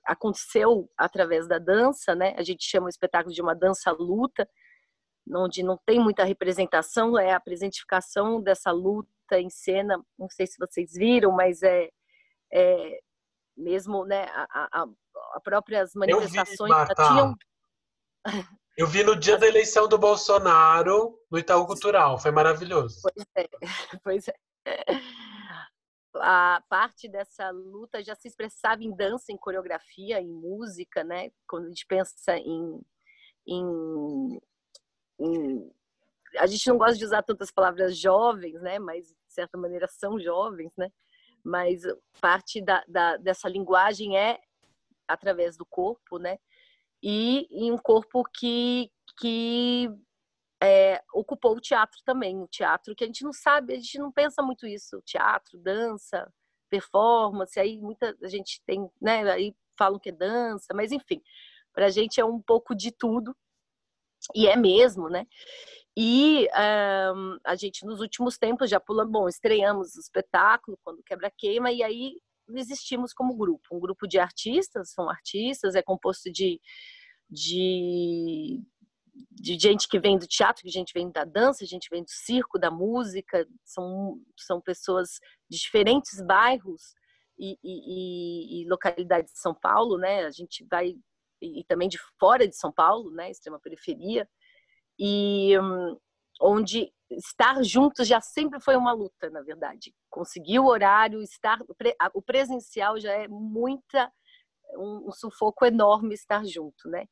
aconteceu através da dança, né? A gente chama o espetáculo de uma dança-luta, onde não tem muita representação, é a presentificação dessa luta em cena. Não sei se vocês viram, mas mesmo, né, a próprias manifestações Marta, tinham... Eu vi no dia da eleição do Bolsonaro no Itaú Cultural, foi maravilhoso. Pois é. A parte dessa luta já se expressava em dança, em coreografia, em música, né? Quando a gente pensa a gente não gosta de usar tantas palavras jovens, né? Mas de certa maneira são jovens, né? Mas parte dessa linguagem é através do corpo, né? E em um corpo que ocupou o teatro também. O teatro que a gente não sabe, a gente não pensa muito isso. Teatro, dança, performance, aí muita gente tem, né? Aí falam que é dança, mas enfim, para a gente é um pouco de tudo, e é mesmo, né? E a gente, nos últimos tempos, já estreamos o espetáculo quando Quebra-Queima, e aí existimos como grupo. Um grupo de artistas, são artistas, é composto de gente que vem do teatro, que gente vem da dança, gente vem do circo, da música, são pessoas de diferentes bairros e localidades de São Paulo, né? A gente vai, e também de fora de São Paulo, né? Extrema periferia, e onde estar juntos já sempre foi uma luta, na verdade. Conseguir o horário, o presencial já é um sufoco enorme estar junto, né?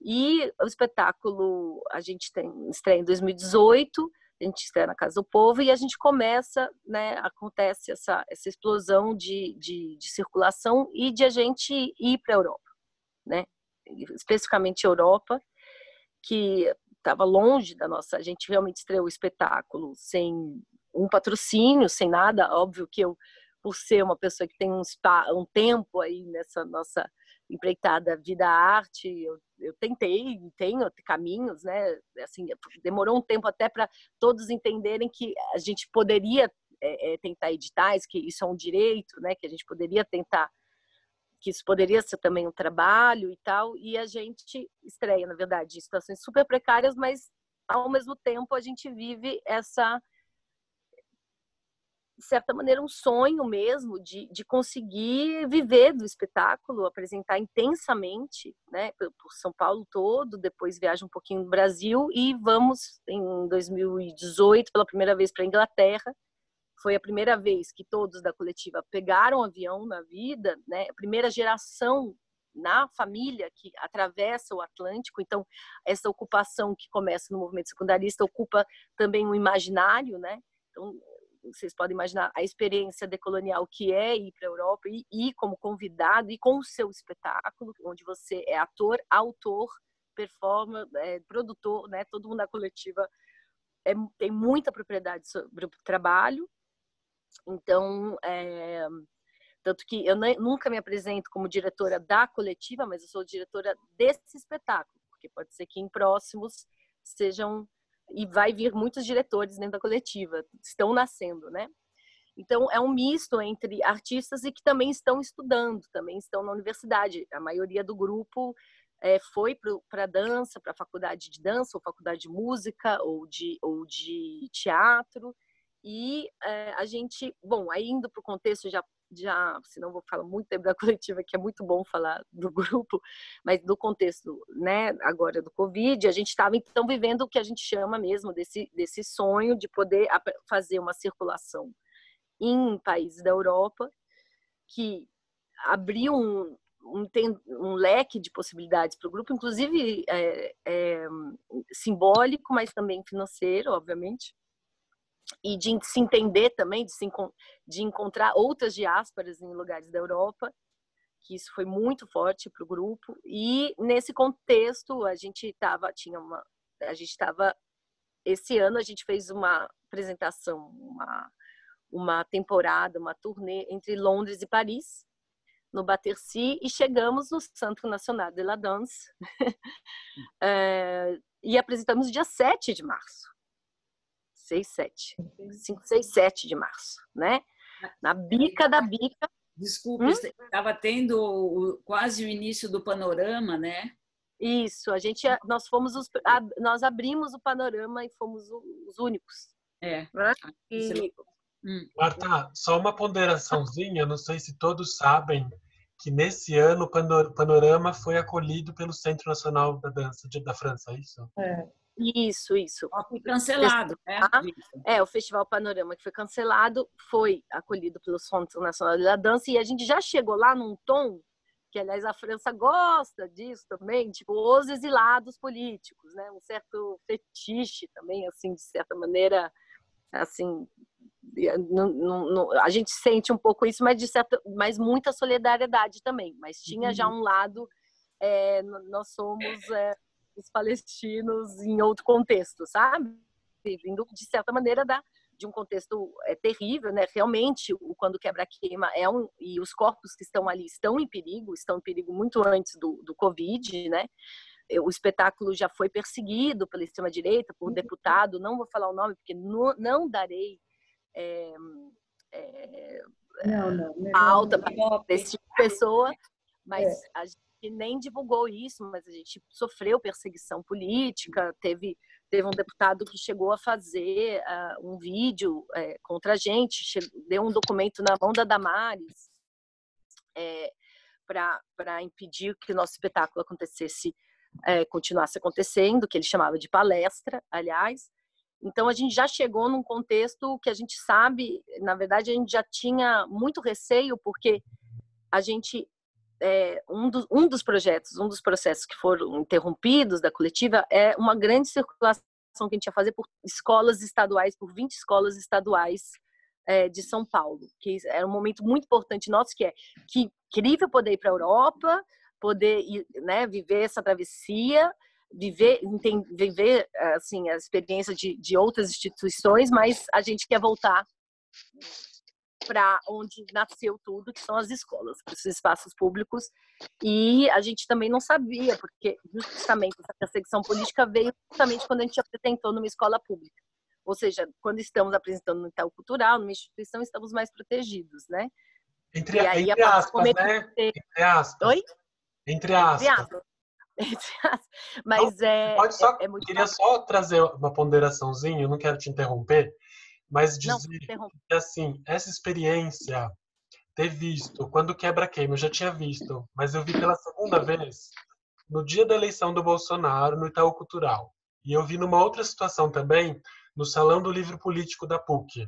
E o espetáculo a gente estreia em 2018, a gente estreia na Casa do Povo e a gente começa, né, acontece essa explosão de circulação e de a gente ir para a Europa, né? Especificamente Europa, que estava longe da nossa... A gente realmente estreou o espetáculo sem um patrocínio, sem nada. Óbvio que eu, por ser uma pessoa que tem um tempo aí nessa nossa empreitada vida arte, eu tentei, tenho caminhos, né? Assim, demorou um tempo até para todos entenderem que a gente poderia tentar editais, que isso é um direito, né? Que a gente poderia tentar, que isso poderia ser também um trabalho e tal, e a gente estreia, na verdade, em situações super precárias, mas ao mesmo tempo a gente vive essa, de certa maneira, um sonho mesmo de conseguir viver do espetáculo, apresentar intensamente, né, por São Paulo todo, depois viaja um pouquinho no Brasil e vamos, em 2018, pela primeira vez para a Inglaterra. Foi a primeira vez que todos da coletiva pegaram avião na vida, né? A primeira geração na família que atravessa o Atlântico. Então, essa ocupação que começa no movimento secundarista ocupa também um imaginário, né? Então, vocês podem imaginar a experiência decolonial que é ir para a Europa e ir como convidado e com o seu espetáculo, onde você é ator, autor, performer, produtor, né? Todo mundo na coletiva tem muita propriedade sobre o trabalho. Então, tanto que eu nunca me apresento como diretora da coletiva, mas eu sou diretora desse espetáculo, porque pode ser que em próximos sejam, e vai vir muitos diretores dentro da coletiva, estão nascendo, né? Então, é um misto entre artistas e que também estão estudando, também estão na universidade. A maioria do grupo foi para dança, para a faculdade de dança, ou faculdade de música, ou de teatro. E a gente, aí indo para o contexto, já, senão vou falar muito tempo da coletiva, que é muito bom falar do grupo, mas do contexto, né, agora do Covid, a gente estava então vivendo o que a gente chama mesmo desse sonho de poder fazer uma circulação em países da Europa, que abriu um leque de possibilidades para o grupo, inclusive simbólico, mas também financeiro, obviamente, e de se entender também, de encontrar outras diásporas em lugares da Europa, que isso foi muito forte para o grupo. E nesse contexto a gente estava, esse ano a gente fez uma apresentação, uma temporada, uma turnê entre Londres e Paris, no Battersea, e chegamos no Centre National de la Danse e apresentamos dia 7 de março. 5, 6, 7 de março, né? Na bica da bica. Desculpe, estava tendo quase o início do Panorama, né? Isso, nós abrimos o Panorama e fomos os únicos. Né? Marta, só uma ponderaçãozinha, não sei se todos sabem, que nesse ano o Panorama foi acolhido pelo Centro Nacional da Dança da França, é isso? Isso. Foi cancelado, né? O Festival Panorama, que foi cancelado, foi acolhido pelo Centro Nacional da Dança, e a gente já chegou lá num tom que, aliás, a França gosta disso também, tipo, os exilados políticos, né? Um certo fetiche também, assim, de certa maneira, assim, a gente sente um pouco isso, mas muita solidariedade também. Mas tinha já um lado, nós somos os palestinos em outro contexto, sabe? Vindo, de certa maneira, de um contexto terrível, né? Realmente, quando quebra-queima e os corpos que estão ali estão em perigo muito antes do Covid, né? O espetáculo já foi perseguido pela extrema-direita, por deputado, não vou falar o nome, porque não darei alta para esse tipo de pessoa, mas a gente nem divulgou isso, mas a gente sofreu perseguição política, teve um deputado que chegou a fazer um vídeo contra a gente, deu um documento na mão da Damares para impedir que o nosso espetáculo continuasse acontecendo, que ele chamava de palestra, aliás. Então, a gente já chegou num contexto que a gente sabe, na verdade, a gente já tinha muito receio, porque a gente, um dos processos que foram interrompidos da coletiva é uma grande circulação que a gente ia fazer por escolas estaduais, por 20 escolas estaduais de São Paulo, que era um momento muito importante nosso, que incrível poder ir para a Europa, poder ir, né, viver essa travessia, viver assim, a experiência de outras instituições, mas a gente quer voltar para onde nasceu tudo, que são as escolas, os espaços públicos, e a gente também não sabia, porque justamente essa perseguição política veio justamente quando a gente apresentou numa escola pública. Ou seja, quando estamos apresentando no Itaú Cultural, numa instituição, estamos mais protegidos, né? Entre aspas, né? Entre aspas. Oi? Entre aspas. Mas muito... Queria só trazer uma ponderaçãozinha, eu não quero te interromper, mas dizer que, assim, essa experiência, ter visto, quando quebra-queima, eu já tinha visto, mas eu vi pela segunda vez, no dia da eleição do Bolsonaro, no Itaú Cultural. E eu vi numa outra situação também, no Salão do Livro Político da PUC.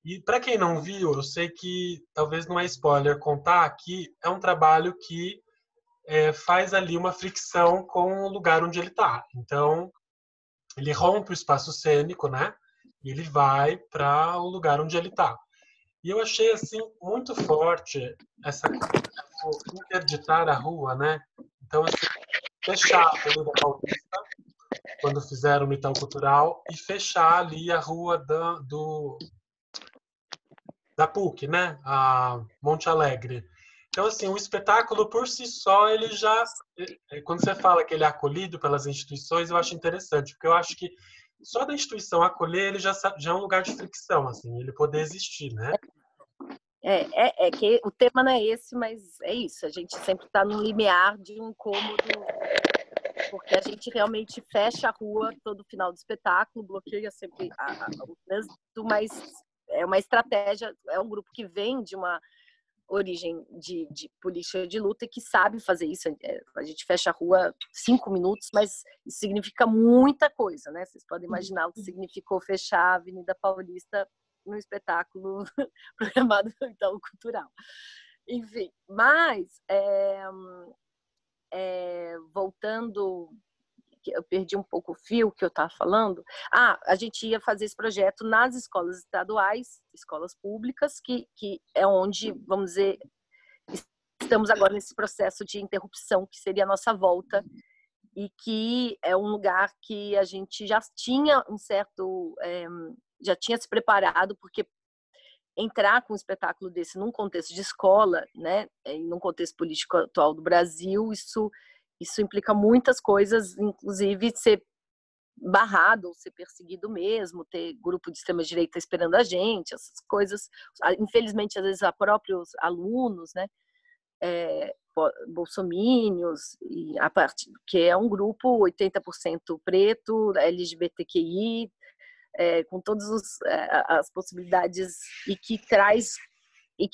E para quem não viu, eu sei que talvez não é spoiler contar que é um trabalho que faz ali uma fricção com o lugar onde ele está. Então, ele rompe o espaço cênico, né? E ele vai para o lugar onde ele está. E eu achei assim muito forte essa interditar a rua, né? Então, assim, fechar a Avenida Paulista quando fizeram no Itaú Cultural e fechar ali a rua da PUC, né? A Monte Alegre. Então, assim, o espetáculo por si só, ele já... Quando você fala que ele é acolhido pelas instituições, eu acho interessante, porque eu acho que só da instituição acolher, ele já é um lugar de fricção, assim, ele poder existir, né? É que o tema não é esse, mas é isso. A gente sempre está no limiar de um incômodo, porque a gente realmente fecha a rua todo final do espetáculo, bloqueia sempre o trânsito, mas é uma estratégia, é um grupo que vem de uma origem de política de luta e que sabe fazer isso. A gente fecha a rua 5 minutos, mas isso significa muita coisa, né? Vocês podem imaginar o que significou fechar a Avenida Paulista no espetáculo programado no Itaú Cultural. Enfim, mas voltando, eu perdi um pouco o fio que eu estava falando. A gente ia fazer esse projeto nas escolas estaduais, escolas públicas, que é onde, vamos dizer, estamos agora nesse processo de interrupção, que seria a nossa volta, e que é um lugar que a gente já tinha já tinha se preparado, porque entrar com um espetáculo desse num contexto de escola, né, num contexto político atual do Brasil, isso implica muitas coisas, inclusive ser barrado ou ser perseguido mesmo, ter grupo de extrema-direita esperando a gente, essas coisas. Infelizmente, às vezes, a próprios alunos, né, bolsomínios, que é um grupo 80% preto, LGBTQI, com todas as possibilidades, e que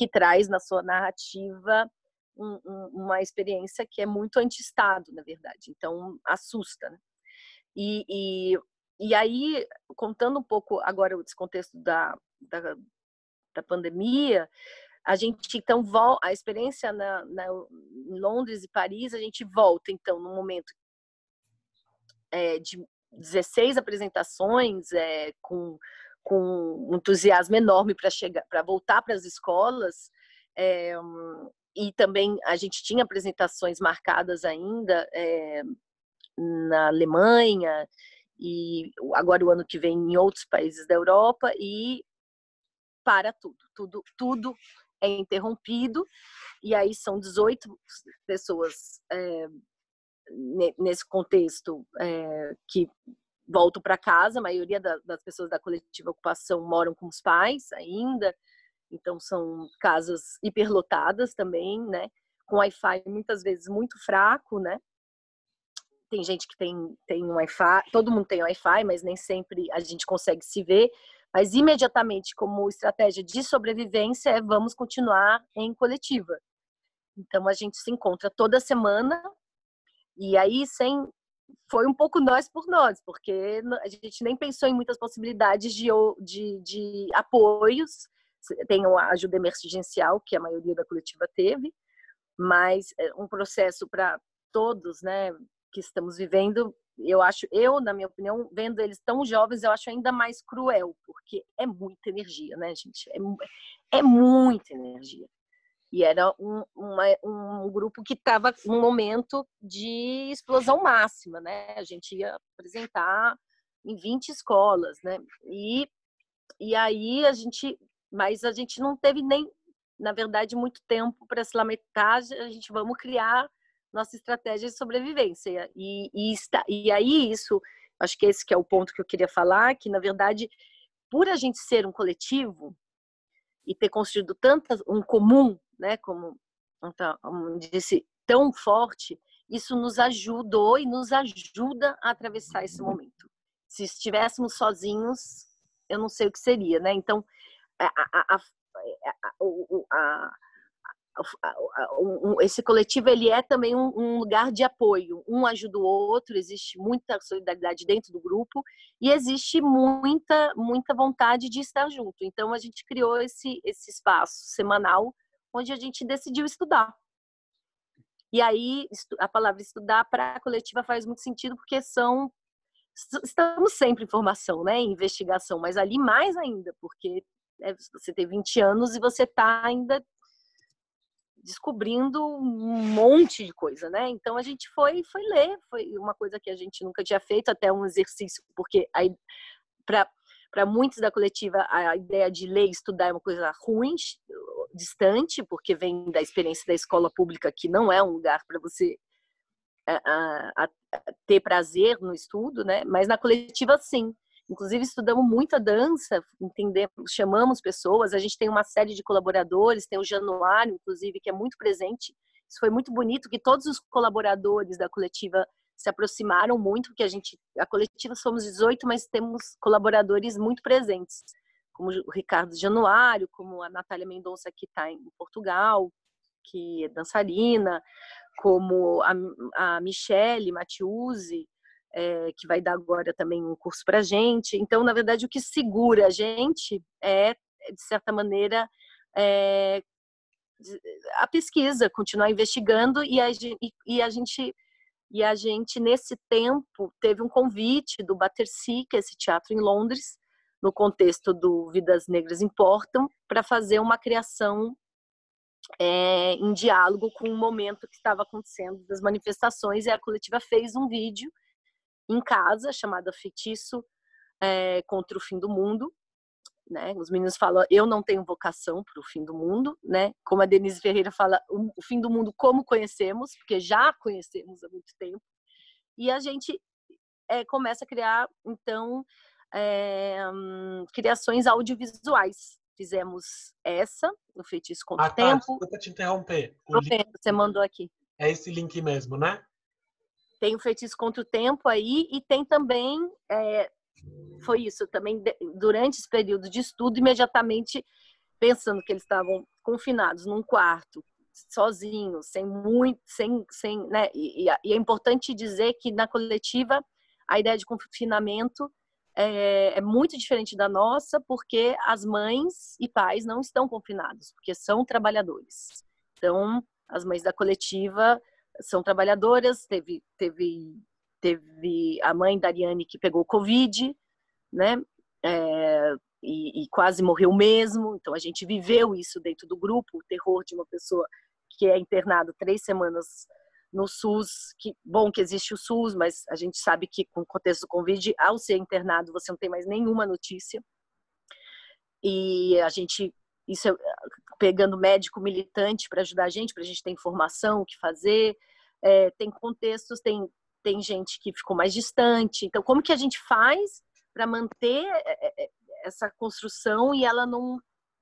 traz na sua narrativa uma experiência que é muito anti-Estado, na verdade. Então, assusta, né? E aí, contando um pouco agora o contexto da pandemia, a gente, então, a experiência em Londres e Paris, a gente volta, então, no momento de 16 apresentações, com um entusiasmo enorme para voltar para as escolas, e também a gente tinha apresentações marcadas ainda na Alemanha, e agora o ano que vem em outros países da Europa, e para tudo é interrompido, e aí são 18 pessoas nesse contexto que voltam para casa. A maioria das pessoas da coletiva ocupação moram com os pais ainda, então são casas hiperlotadas também, né? Com Wi-Fi muitas vezes muito fraco, né? Tem gente que tem Wi-Fi, todo mundo tem Wi-Fi, mas nem sempre a gente consegue se ver. Mas imediatamente, como estratégia de sobrevivência, vamos continuar em coletiva. Então a gente se encontra toda semana, e aí foi um pouco nós por nós, porque a gente nem pensou em muitas possibilidades de apoios. Tem a ajuda emergencial, que a maioria da coletiva teve, mas um processo para todos, né, que estamos vivendo, na minha opinião, vendo eles tão jovens, eu acho ainda mais cruel, porque é muita energia, né, gente? É muita energia. E era um grupo que estava num momento de explosão máxima, né? A gente ia apresentar em 20 escolas, né? E aí mas a gente não teve nem, na verdade, muito tempo para se lamentar. A gente vamos criar nossa estratégia de sobrevivência. E aí isso, acho que esse que é o ponto que eu queria falar, que na verdade, por a gente ser um coletivo e ter construído um comum, né, como disse, tão forte, isso nos ajudou e nos ajuda a atravessar esse momento. Se estivéssemos sozinhos, eu não sei o que seria, né? Então, esse coletivo, ele é também um lugar de apoio. Um ajuda o outro, existe muita solidariedade dentro do grupo e existe muita vontade de estar junto. Então, a gente criou esse espaço semanal onde a gente decidiu estudar. E aí, a palavra estudar para a coletiva faz muito sentido, porque estamos sempre em formação, né, em investigação, mas ali mais ainda, porque você tem 20 anos e você está ainda descobrindo um monte de coisa, né? Então a gente foi ler, foi uma coisa que a gente nunca tinha feito, até um exercício, porque para muitos da coletiva a ideia de ler e estudar é uma coisa ruim, distante, porque vem da experiência da escola pública, que não é um lugar para você ter prazer no estudo, né? Mas na coletiva, sim. Inclusive, estudamos muita dança, chamamos pessoas, a gente tem uma série de colaboradores, tem o Januário, inclusive, que é muito presente. Isso foi muito bonito, que todos os colaboradores da coletiva se aproximaram muito, porque a coletiva somos 18, mas temos colaboradores muito presentes, como o Ricardo Januário, como a Natália Mendonça, que está em Portugal, que é dançarina, como a Michele Mattiuzzi, que vai dar agora também um curso para a gente. Então, na verdade, o que segura a gente é, de certa maneira, a pesquisa, continuar investigando, e a gente, nesse tempo, teve um convite do Battersea, que é esse teatro em Londres, no contexto do Vidas Negras Importam, para fazer uma criação em diálogo com o momento que estava acontecendo das manifestações, e a coletiva fez um vídeo em casa, chamada Feitiço contra o Fim do Mundo, né? Os meninos falam, eu não tenho vocação para o fim do mundo, né? Como a Denise Ferreira fala, o fim do mundo como conhecemos, porque já conhecemos há muito tempo. E a gente começa a criar, então, criações audiovisuais. Fizemos o Feitiço contra o Tempo. Desculpa te interromper. Você mandou aqui. É esse link mesmo, né? Tem o Feitiço contra o Tempo aí, e tem também, foi isso, também durante esse período de estudo, imediatamente pensando que eles estavam confinados num quarto, sozinhos, né? E é importante dizer que na coletiva a ideia de confinamento é muito diferente da nossa, porque as mães e pais não estão confinados, porque são trabalhadores. Então, as mães da coletiva são trabalhadoras. Teve a mãe da Ariane que pegou Covid, né? E quase morreu mesmo. Então, a gente viveu isso dentro do grupo, o terror de uma pessoa que é internado 3 semanas no SUS. Bom que existe o SUS, mas a gente sabe que com o contexto do Covid, ao ser internado, você não tem mais nenhuma notícia. E a gente, pegando médico militante para ajudar a gente ter informação, o que fazer. Tem contextos, tem gente que ficou mais distante. Então, como que a gente faz para manter essa construção e ela não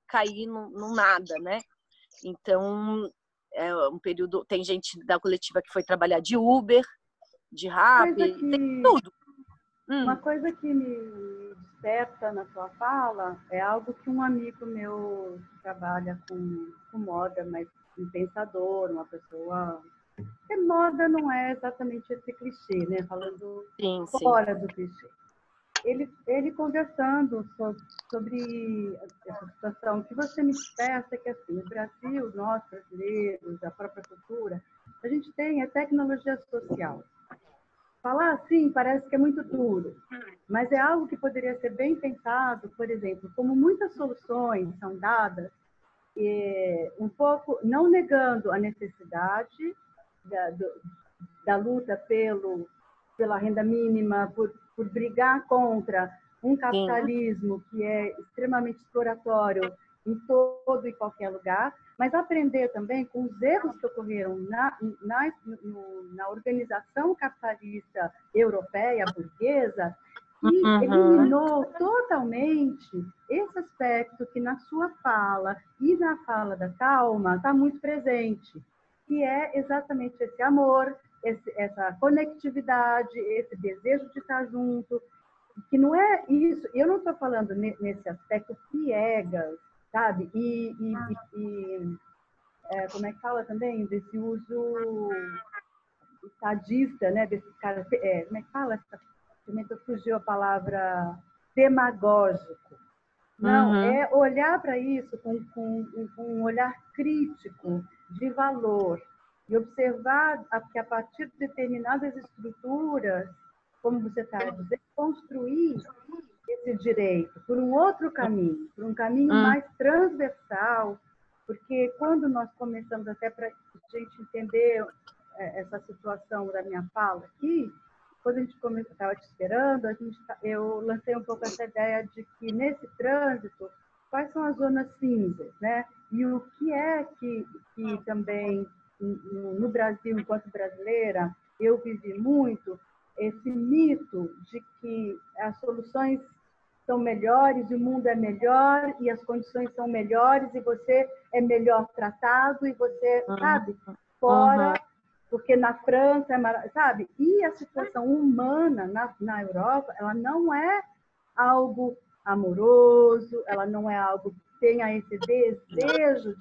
cair no nada, né? Então, um período, tem gente da coletiva que foi trabalhar de Uber, de Rappi, tem tudo. Uma coisa que me desperta na sua fala é algo que um amigo meu que trabalha com moda, mas um pensador, uma pessoa... Porque moda não é exatamente esse clichê, né? Falando fora do clichê. Ele conversando sobre essa situação, que você me desperta que assim, o Brasil, nós brasileiros, a própria cultura, a gente tem a tecnologia social. Falar assim parece que é muito duro, mas é algo que poderia ser bem pensado, por exemplo, como muitas soluções são dadas, um pouco não negando a necessidade da luta pela renda mínima, por brigar contra um capitalismo que é extremamente exploratório em todo e qualquer lugar, mas aprender também com os erros que ocorreram na organização capitalista europeia, burguesa, que eliminou totalmente esse aspecto que na sua fala e na fala da Thalma está muito presente, que é exatamente esse amor, essa conectividade, esse desejo de estar junto, que não é isso. Eu não estou falando nesse aspecto piegas, sabe? Como é que fala também desse uso estadista, né? Desses caras, como é que fala? Também fugiu a palavra demagógico. Não, é olhar para isso com um olhar crítico de valor e observar que a partir de determinadas estruturas, como você está dizendo, construir esse direito por um outro caminho, por um caminho mais transversal, porque quando nós começamos, até para a gente entender essa situação da minha fala aqui, quando a gente estava te esperando, eu lancei um pouco essa ideia de que nesse trânsito, quais são as zonas cinzas, né? E o que é que também no Brasil, enquanto brasileira, eu vivi muito esse mito de que as soluções são melhores, o mundo é melhor e as condições são melhores e você é melhor tratado e você, sabe, fora, porque na França, sabe? E a situação humana na Europa, ela não é algo amoroso, ela não é algo que tenha esse desejo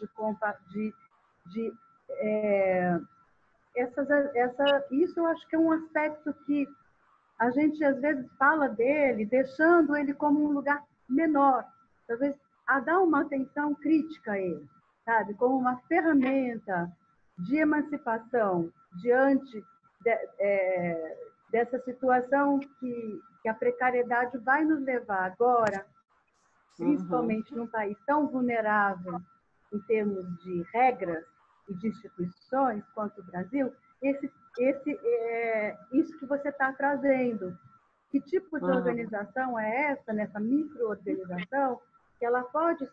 isso eu acho que é um aspecto que a gente às vezes fala dele, deixando ele como um lugar menor, talvez a dar uma atenção crítica a ele, sabe? Como uma ferramenta de emancipação diante dessa situação que a precariedade vai nos levar agora, principalmente num país tão vulnerável em termos de regras e de instituições quanto o Brasil, isso que você está trazendo. Que tipo de organização é essa, nessa micro-organização, que ela pode,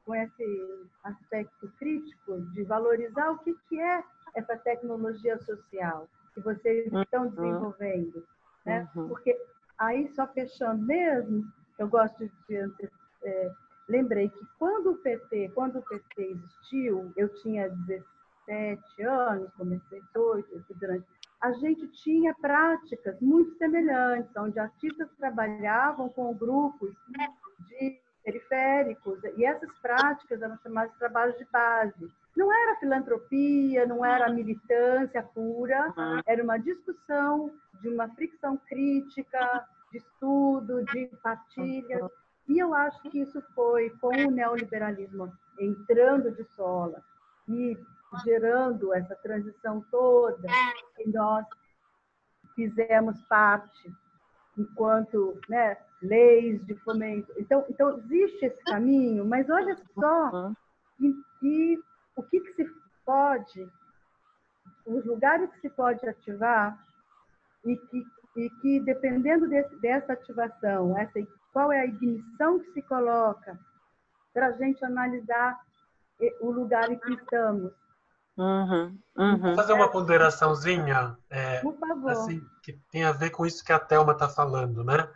com esse aspecto crítico de valorizar o que é essa tecnologia social que vocês estão desenvolvendo, né? Porque aí, só fechando mesmo, eu gosto de lembrei que quando o PT existiu, eu tinha 17 anos, comecei 18, a gente tinha práticas muito semelhantes, onde artistas trabalhavam com grupos de periféricos, e essas práticas eram chamadas de trabalho de base, Não era filantropia, não era militância pura, era uma discussão de uma fricção crítica, de estudo, de partilha. E eu acho que isso foi com o neoliberalismo entrando de sola e gerando essa transição toda, que nós fizemos parte enquanto, né, leis de fomento. Então existe esse caminho, mas olha só e o que se pode, os lugares que se pode ativar e que dependendo dessa ativação, qual é a ignição que se coloca para a gente analisar o lugar em que estamos. Vou fazer uma ponderaçãozinha, Por favor. assim, que tem a ver com isso que a Thelma está falando, né?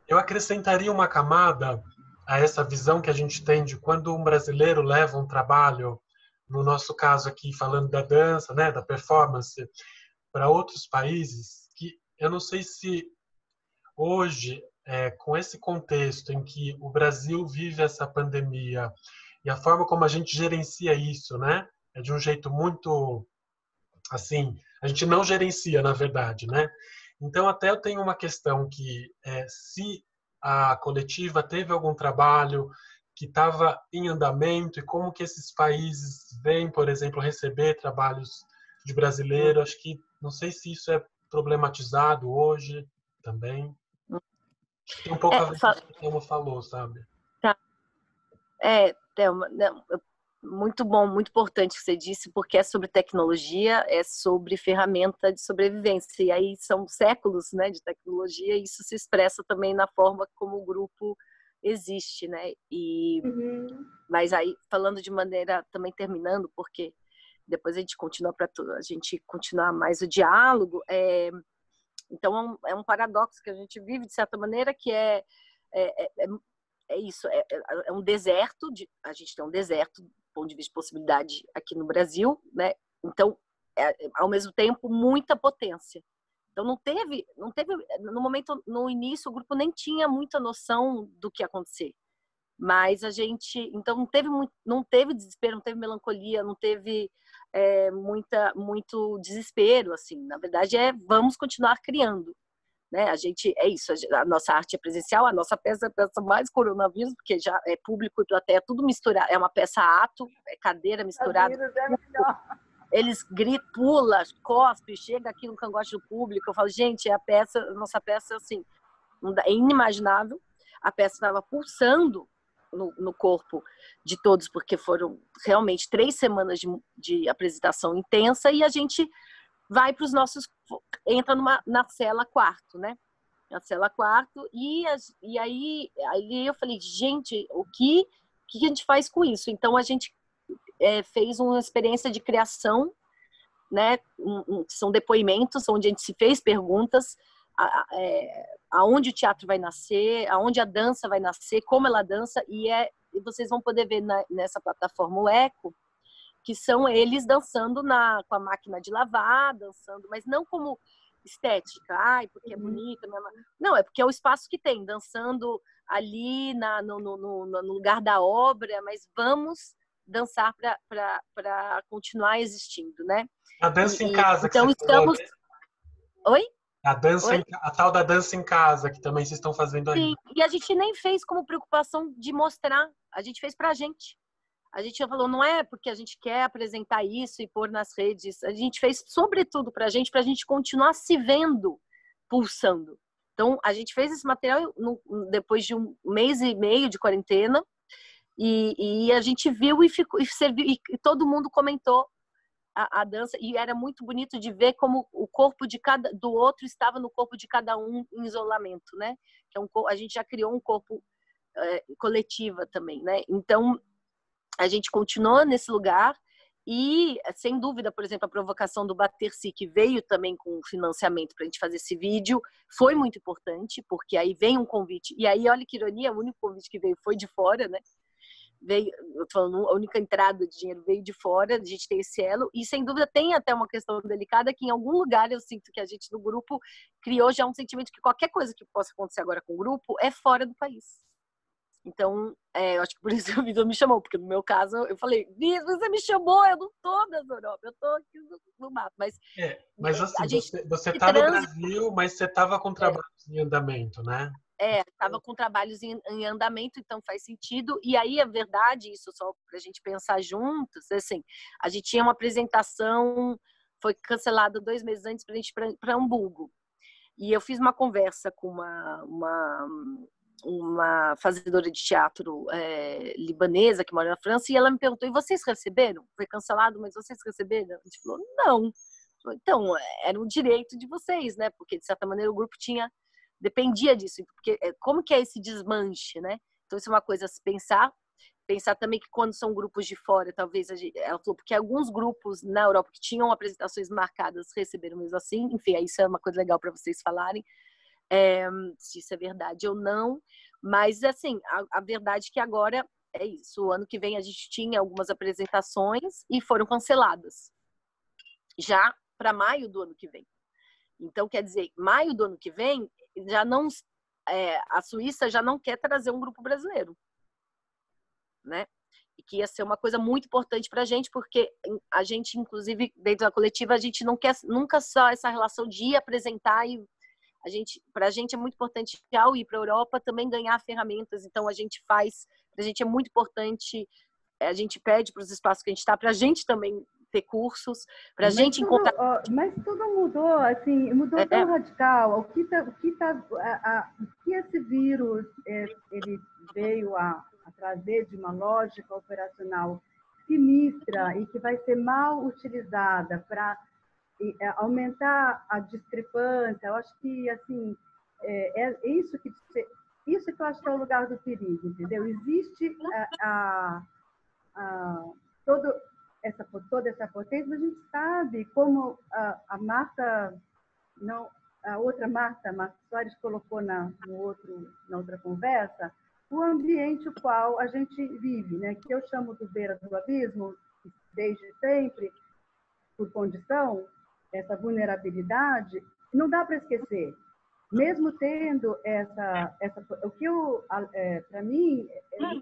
Eu acrescentaria uma camada a essa visão que a gente tem de quando um brasileiro leva um trabalho, no nosso caso aqui, falando da dança, né, da performance, para outros países, que eu não sei se hoje, com esse contexto em que o Brasil vive essa pandemia e a forma como a gente gerencia isso, né, é de um jeito muito, assim, a gente não gerencia, na verdade, né? Então, até eu tenho uma questão que, se a coletiva teve algum trabalho que estava em andamento e como que esses países vêm, por exemplo, receber trabalhos de brasileiro, acho que, não sei se isso é problematizado hoje também. Tem um pouco a ver com o que a Thelma falou, sabe? Tá. Thelma, muito bom, muito importante o que você disse, porque é sobre tecnologia, é sobre ferramenta de sobrevivência. E aí são séculos, né, de tecnologia, e isso se expressa também na forma como o grupo existe, né? Mas aí, falando de maneira, também terminando, porque depois a gente continua para a gente continuar mais o diálogo. Então, é um paradoxo que a gente vive, de certa maneira, que é isso, é um deserto, a gente tem um deserto do ponto de vista de possibilidade aqui no Brasil, né? Então, ao mesmo tempo, muita potência. Então, não teve, no momento, no início, o grupo nem tinha muita noção do que ia acontecer. Mas a gente, então, não teve desespero, não teve melancolia, não teve muito desespero, assim. Na verdade, vamos continuar criando. Né? A gente, isso, a nossa arte é presencial, a nossa peça é a peça mais coronavírus, porque já é público e plateia, tudo misturado, é uma peça ato, é cadeira misturada. Eles gritam, pula, cospe, chega aqui no cangote do público, eu falo, gente, a nossa peça, assim, é inimaginável, a peça estava pulsando no corpo de todos, porque foram realmente 3 semanas de apresentação intensa, e a gente vai para os nossos, entra na cela quarto, né? Na cela quarto, e aí eu falei, gente, o que a gente faz com isso? Então a gente fez uma experiência de criação, né? São depoimentos onde a gente se fez perguntas, aonde o teatro vai nascer, aonde a dança vai nascer, como ela dança, e vocês vão poder ver nessa plataforma o Eco, que são eles dançando com a máquina de lavar, dançando, mas não como estética, porque é bonita. Não, é porque é o espaço que tem, dançando ali no lugar da obra, mas vamos dançar para continuar existindo, né? A dança em casa, então que você falou. Oi? A tal da dança em casa, que também vocês estão fazendo aí. Sim, e a gente nem fez como preocupação de mostrar, a gente fez pra gente. A gente já falou, não é porque a gente quer apresentar isso e pôr nas redes, a gente fez sobretudo pra gente continuar se vendo, pulsando. Então, a gente fez esse material depois de 1 mês e meio de quarentena, e a gente viu serviu, e todo mundo comentou a dança, e era muito bonito de ver como o corpo do outro estava no corpo de cada um em isolamento, né? Que a gente já criou um corpo coletiva também, né? Então, a gente continuou nesse lugar e, sem dúvida, por exemplo, a provocação do Baterci, que veio também com financiamento para a gente fazer esse vídeo, foi muito importante, porque aí vem um convite. E aí, olha que ironia, o único convite que veio foi de fora, né? Eu tô falando, a única entrada de dinheiro veio de fora, a gente tem esse elo, e sem dúvida tem até uma questão delicada que em algum lugar eu sinto que a gente no grupo criou já um sentimento que qualquer coisa que possa acontecer agora com o grupo é fora do país. Então, eu acho que por isso que o Vitor me chamou, porque no meu caso eu falei, Vitor, você me chamou, eu não tô nas Europa, eu tô aqui no mato. Mas assim, a gente você tá no Brasil, mas você tava com trabalhos em andamento, né? Estava com trabalhos em andamento, então faz sentido. E aí, a verdade, isso só para a gente pensar juntos, assim, a gente tinha uma apresentação, foi cancelada 2 meses antes para a gente ir para Hamburgo. E eu fiz uma conversa com uma fazedora de teatro libanesa que mora na França, e ela me perguntou, e vocês receberam? Foi cancelado, mas vocês receberam? A gente falou, não. Então, era um direito de vocês, né? Porque, de certa maneira, o grupo dependia disso. Porque como que é esse desmanche, né? Então, isso é uma coisa a se pensar. Pensar também que quando são grupos de fora, talvez ela falou, porque alguns grupos na Europa que tinham apresentações marcadas receberam mesmo assim. Enfim, isso é uma coisa legal para vocês falarem. Se isso é verdade ou não. Mas, assim, a verdade é que agora é isso. O ano que vem a gente tinha algumas apresentações e foram canceladas. Já para maio do ano que vem. Então, quer dizer, maio do ano que vem, já não, a Suíça já não quer trazer um grupo brasileiro, né? E que ia ser uma coisa muito importante para a gente, porque a gente, inclusive, dentro da coletiva, a gente não quer nunca só essa relação de ir apresentar e para a gente é muito importante, ao ir para a Europa, também ganhar ferramentas. Então, a gente para a gente é muito importante, a gente pede para os espaços que a gente está, para a gente também ter cursos, para a gente encontrar... Mas tudo mudou, assim, mudou tão radical. O que esse vírus ele veio a trazer de uma lógica operacional sinistra e que vai ser mal utilizada para aumentar a discrepância. Eu acho que, assim, isso que eu acho que é o lugar do perigo, entendeu? Existe toda essa potência, mas a gente sabe como a Marta, não, a outra Marta Soares colocou na outra conversa, o ambiente o qual a gente vive, né? Que eu chamo do beira do abismo, desde sempre, por condição, essa vulnerabilidade, não dá para esquecer. Mesmo tendo o que para mim,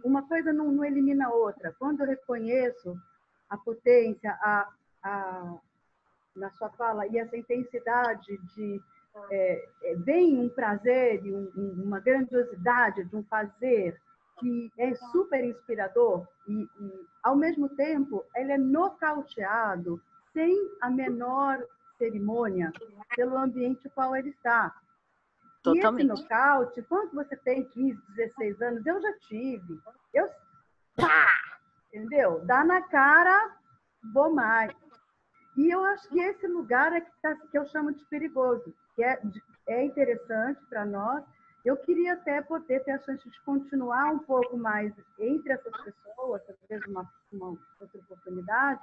uma coisa não elimina a outra. Quando eu reconheço a potência, na sua fala, e essa intensidade vem um prazer e uma grandiosidade de um fazer que é super inspirador e, ao mesmo tempo, ele é nocauteado sem a menor cerimônia pelo ambiente no qual ele está. Totalmente. E esse nocaute, quando você tem 15, 16 anos, eu já tive. Entendeu? Dá na cara, vou mais. E eu acho que esse lugar que eu chamo de perigoso, que é interessante para nós. Eu queria até poder ter a chance de continuar um pouco mais entre essas pessoas, talvez uma outra oportunidade,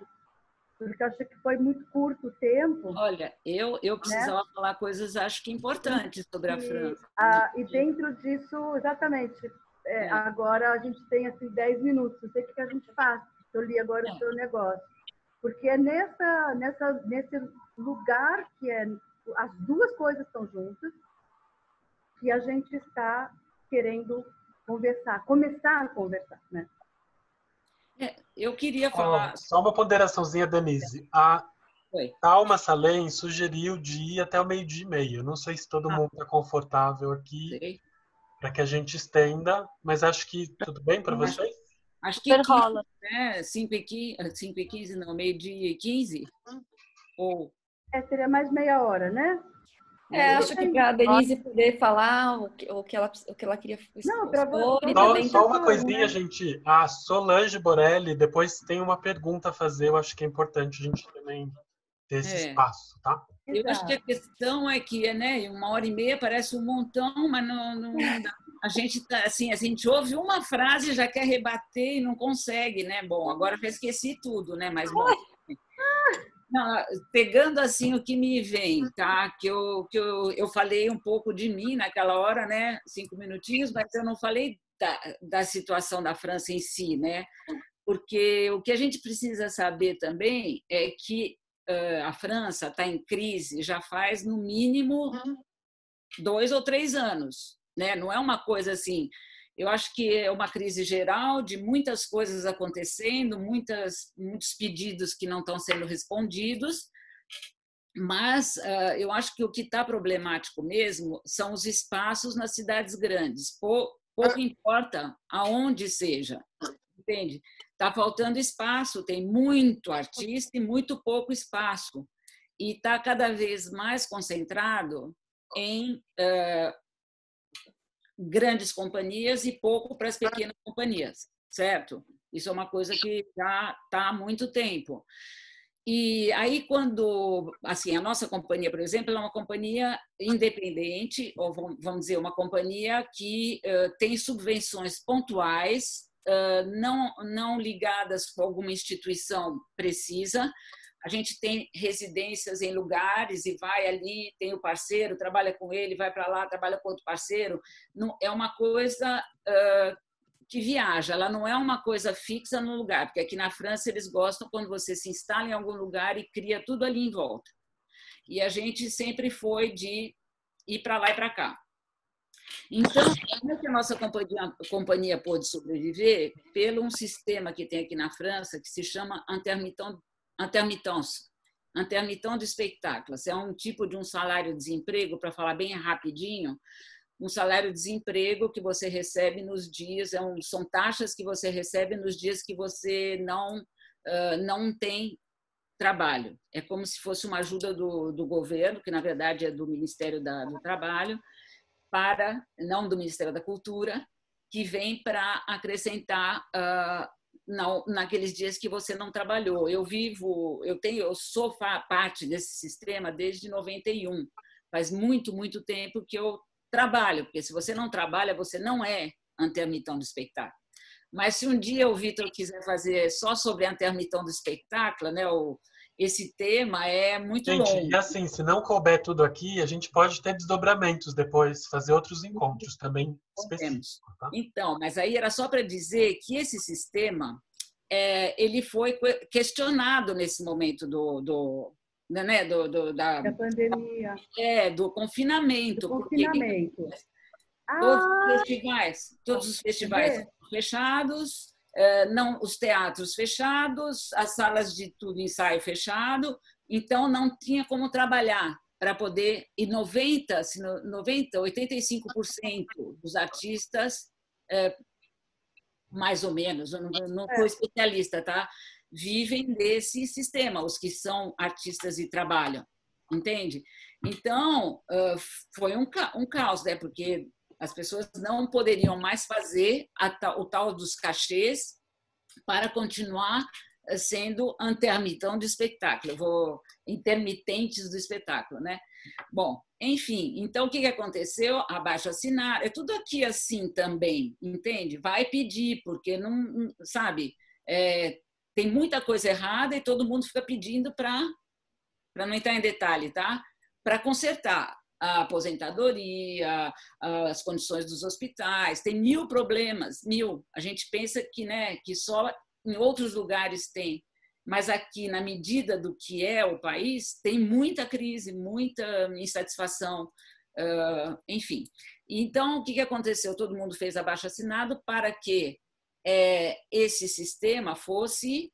porque eu acho que foi muito curto o tempo. Olha, eu precisava falar coisas, acho que importantes sobre a França. E dentro disso, exatamente, agora a gente tem assim, 10 minutos, não sei o que a gente faz. Eu li agora o seu negócio. Porque é nesse lugar que as duas coisas estão juntas, que a gente está querendo começar a conversar, né? Eu queria falar... Só uma ponderaçãozinha, Denise. A Thalma Salem sugeriu de ir até o 12:30. Eu não sei se todo mundo está confortável aqui para que a gente estenda, mas acho que tudo bem para vocês? Acho que 15, né? 5h15, não, 12h15. Ou... seria mais meia hora, né? Acho que para a Denise poder falar o que ela queria expor. Só uma coisinha, gente. A Solange Borelli depois tem uma pergunta a fazer. Eu acho que é importante a gente também ter esse espaço, tá? Eu acho que a questão é que, né, 1h30 parece um montão, mas não dá. A gente assim, a gente ouve uma frase e já quer rebater e não consegue, né? Bom, agora já esqueci tudo, né? Mas bom. Não, pegando assim o que me vem, tá? Que eu falei um pouco de mim naquela hora, né? 5 minutinhos, mas eu não falei da situação da França em si, né? Porque o que a gente precisa saber também é que a França está em crise já faz no mínimo 2 ou 3 anos, né? Não é uma coisa assim. Eu acho que é uma crise geral de muitas coisas acontecendo, muitos pedidos que não estão sendo respondidos, mas eu acho que o que está problemático mesmo são os espaços nas cidades grandes. Pouco importa aonde seja, entende? Está faltando espaço, tem muito artista e muito pouco espaço. E está cada vez mais concentrado em grandes companhias e pouco para as pequenas companhias, certo? Isso é uma coisa que já está há muito tempo. E aí, quando, assim, a nossa companhia, por exemplo, é uma companhia independente, ou vamos dizer, uma companhia que tem subvenções pontuais, não ligadas com alguma instituição precisa. A gente tem residências em lugares e vai ali, tem o parceiro, trabalha com ele, vai para lá, trabalha com outro parceiro. Não, é uma coisa que viaja, ela não é uma coisa fixa no lugar, porque aqui na França eles gostam quando você se instala em algum lugar e cria tudo ali em volta. E a gente sempre foi de ir para lá e para cá. Então, como é que a nossa companhia pôde sobreviver? Pelo um sistema que tem aqui na França, que se chama intermittence do espectáculo. É um tipo de um salário-desemprego, para falar bem rapidinho, um salário-desemprego que você recebe nos dias, são taxas que você recebe nos dias que você não tem trabalho. É como se fosse uma ajuda do governo, que na verdade é do Ministério do Trabalho, não do Ministério da Cultura, que vem para acrescentar naqueles dias que você não trabalhou. Eu sou parte desse sistema desde 91. Faz muito, muito tempo que eu trabalho, porque se você não trabalha, você não é intermittent do espetáculo. Mas se um dia o Vitor quiser fazer só sobre a intermittent do espetáculo, né, esse tema é muito longo. E assim, se não couber tudo aqui, a gente pode ter desdobramentos depois, fazer outros encontros também específicos. Tá? Então, mas aí era só para dizer que esse sistema ele foi questionado nesse momento da pandemia. Do confinamento. Todos os festivais foram fechados, os teatros fechados, as salas de tudo ensaio fechado, então não tinha como trabalhar para poder, e 85% dos artistas, mais ou menos, eu não sou especialista, tá? Vivem desse sistema, os que são artistas e trabalham, entende? Então, foi um caos, né? Porque as pessoas não poderiam mais fazer o tal dos cachês para continuar sendo intermittent do espetáculo, intermitentes do espetáculo, né? Bom, enfim, então o que aconteceu? Abaixo-assinado, é tudo aqui assim também, entende? Vai pedir, porque não, sabe, tem muita coisa errada e todo mundo fica pedindo para não entrar em detalhe, tá? Para consertar a aposentadoria, as condições dos hospitais, tem 1000 problemas, 1000. A gente pensa que só em outros lugares tem, mas aqui, na medida do que é o país, tem muita crise, muita insatisfação, enfim. Então, o que aconteceu? Todo mundo fez abaixo-assinado para que esse sistema fosse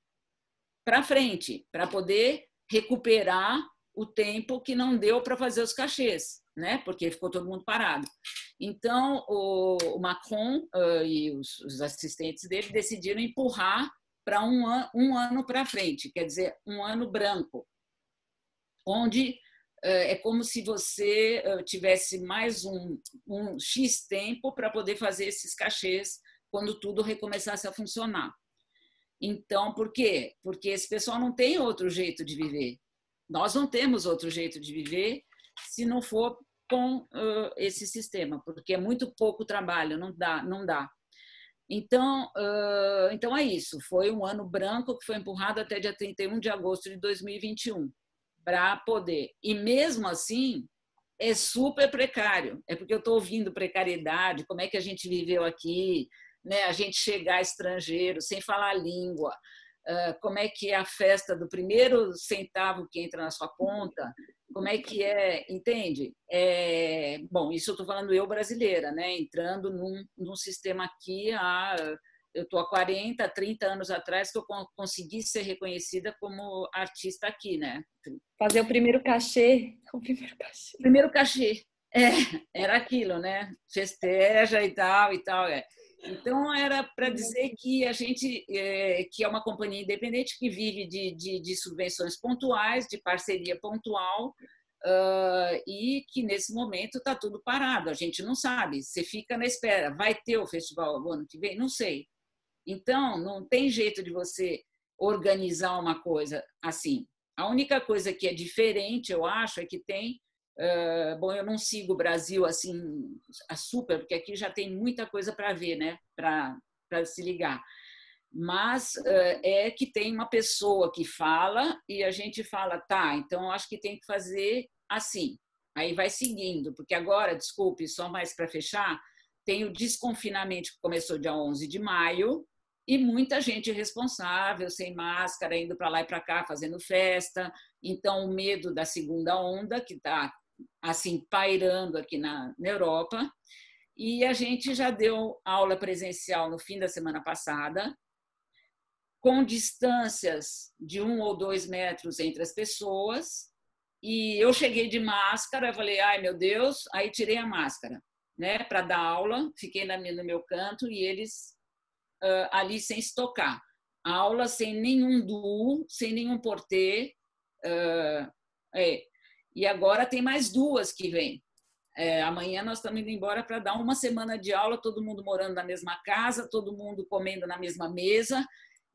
para frente, para poder recuperar o tempo que não deu para fazer os cachês, né? Porque ficou todo mundo parado. Então, o Macron e os assistentes dele decidiram empurrar para um ano para frente, quer dizer, um ano branco, onde é como se você tivesse mais um X tempo para poder fazer esses cachês quando tudo recomeçasse a funcionar. Então, por quê? Porque esse pessoal não tem outro jeito de viver. Nós não temos outro jeito de viver se não for com esse sistema, porque é muito pouco trabalho, não dá. Então é isso. Foi um ano branco que foi empurrado até dia 31 de agosto de 2021 para poder. E mesmo assim, é super precário. É porque eu estou ouvindo precariedade, como é que a gente viveu aqui, né? A gente chegar estrangeiro, sem falar a língua, como é que é a festa do primeiro centavo que entra na sua conta, como é que é, entende? Bom, isso eu estou falando eu brasileira, né? Entrando num sistema aqui, eu estou há 40, 30 anos atrás que eu consegui ser reconhecida como artista aqui, né? Fazer o primeiro cachê. O primeiro cachê. Primeiro cachê. Era aquilo, né? Festeja e tal, e tal. Então, era para dizer que a gente, que é uma companhia independente que vive de subvenções pontuais, de parceria pontual, e que nesse momento está tudo parado. A gente não sabe. Você fica na espera. Vai ter o festival no ano que vem? Não sei. Então, não tem jeito de você organizar uma coisa assim. A única coisa que é diferente, eu acho, é que tem... bom, eu não sigo o Brasil assim, a super, porque aqui já tem muita coisa para ver, né? Para se ligar. Mas é que tem uma pessoa que fala e a gente fala, tá, então acho que tem que fazer assim. Aí vai seguindo, porque agora, desculpe, só mais para fechar, tem o desconfinamento que começou dia 11 de maio, e muita gente irresponsável, sem máscara, indo para lá e para cá, fazendo festa. Então, o medo da segunda onda, que está assim pairando aqui na Europa. E a gente já deu aula presencial no fim da semana passada, com distâncias de 1 ou 2 metros entre as pessoas. E eu cheguei de máscara, falei, ai meu Deus, aí tirei a máscara, né, para dar aula, fiquei no meu canto e eles ali sem se tocar. Aula sem nenhum duo, sem nenhum portê. E agora tem mais 2 que vêm. Amanhã nós estamos indo embora para dar uma semana de aula, todo mundo morando na mesma casa, todo mundo comendo na mesma mesa,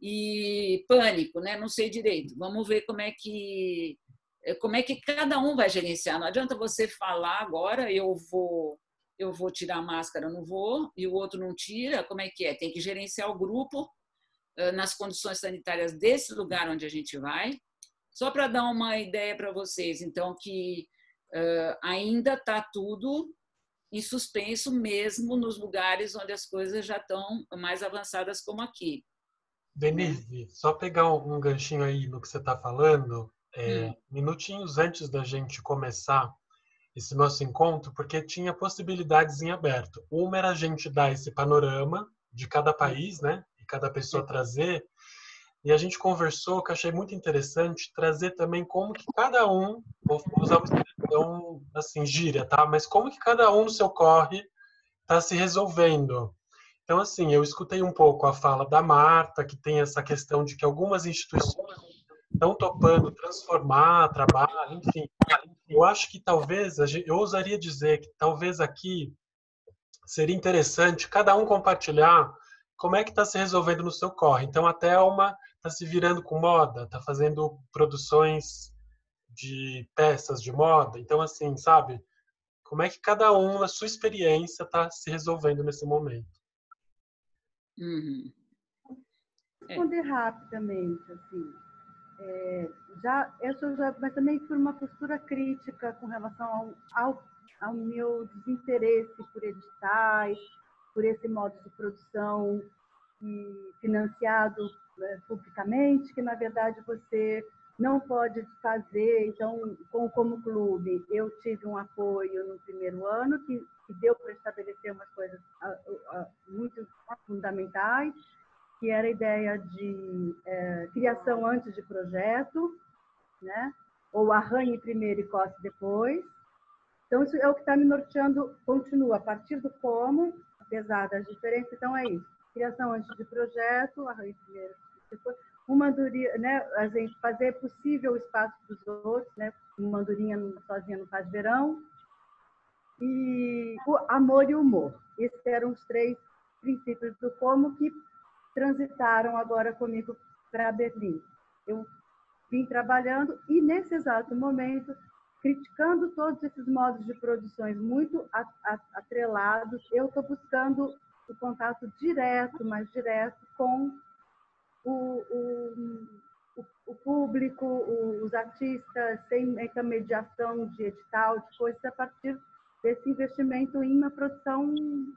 e pânico, né? Não sei direito. Vamos ver como é que cada um vai gerenciar. Não adianta você falar agora, eu vou tirar a máscara, não vou, e o outro não tira. Como é que é? Tem que gerenciar o grupo nas condições sanitárias desse lugar onde a gente vai. Só para dar uma ideia para vocês, então, que ainda está tudo em suspenso, mesmo nos lugares onde as coisas já estão mais avançadas, como aqui. Denise, só pegar um ganchinho aí no que você está falando, minutinhos antes da gente começar esse nosso encontro, porque tinha possibilidades em aberto. Uma era a gente dar esse panorama de cada país, né? E cada pessoa trazer. E a gente conversou, que eu achei muito interessante, trazer também como que cada um, vou usar uma expressão assim, gíria, tá? Mas como que cada um no seu corre está se resolvendo. Então, assim, eu escutei um pouco a fala da Marta, que tem essa questão de que algumas instituições estão topando transformar trabalho, enfim. Eu acho que talvez, eu ousaria dizer que talvez aqui seria interessante cada um compartilhar como é que está se resolvendo no seu corre. Então, até uma está se virando com moda, está fazendo produções de peças de moda. Então, assim, sabe? Como é que cada um, a sua experiência, está se resolvendo nesse momento? Uhum. Responder rapidamente, assim. Mas também por uma postura crítica com relação ao meu desinteresse por editais, por esse modo de produção financiado publicamente, que na verdade você não pode fazer. Então, como clube, eu tive um apoio no primeiro ano que deu para estabelecer umas coisas muito fundamentais, que era a ideia de criação antes de projeto, né? Ou arranhe primeiro e coce depois. Então, isso é o que está me norteando, continua a partir do como, apesar das diferenças. Então, é isso. Criação antes de projeto, arranhe primeiro e depois. Uma andorinha, né? A gente fazer possível o espaço dos outros, né? Uma andorinha sozinha não faz verão. E o amor e o humor. Esses eram os 3 princípios do como que transitaram agora comigo para Berlim. Eu vim trabalhando e, nesse exato momento, criticando todos esses modos de produções muito atrelados, eu estou buscando o contato direto, mais direto, com o público, os artistas, sem muita mediação de edital, de coisas, a partir desse investimento em uma produção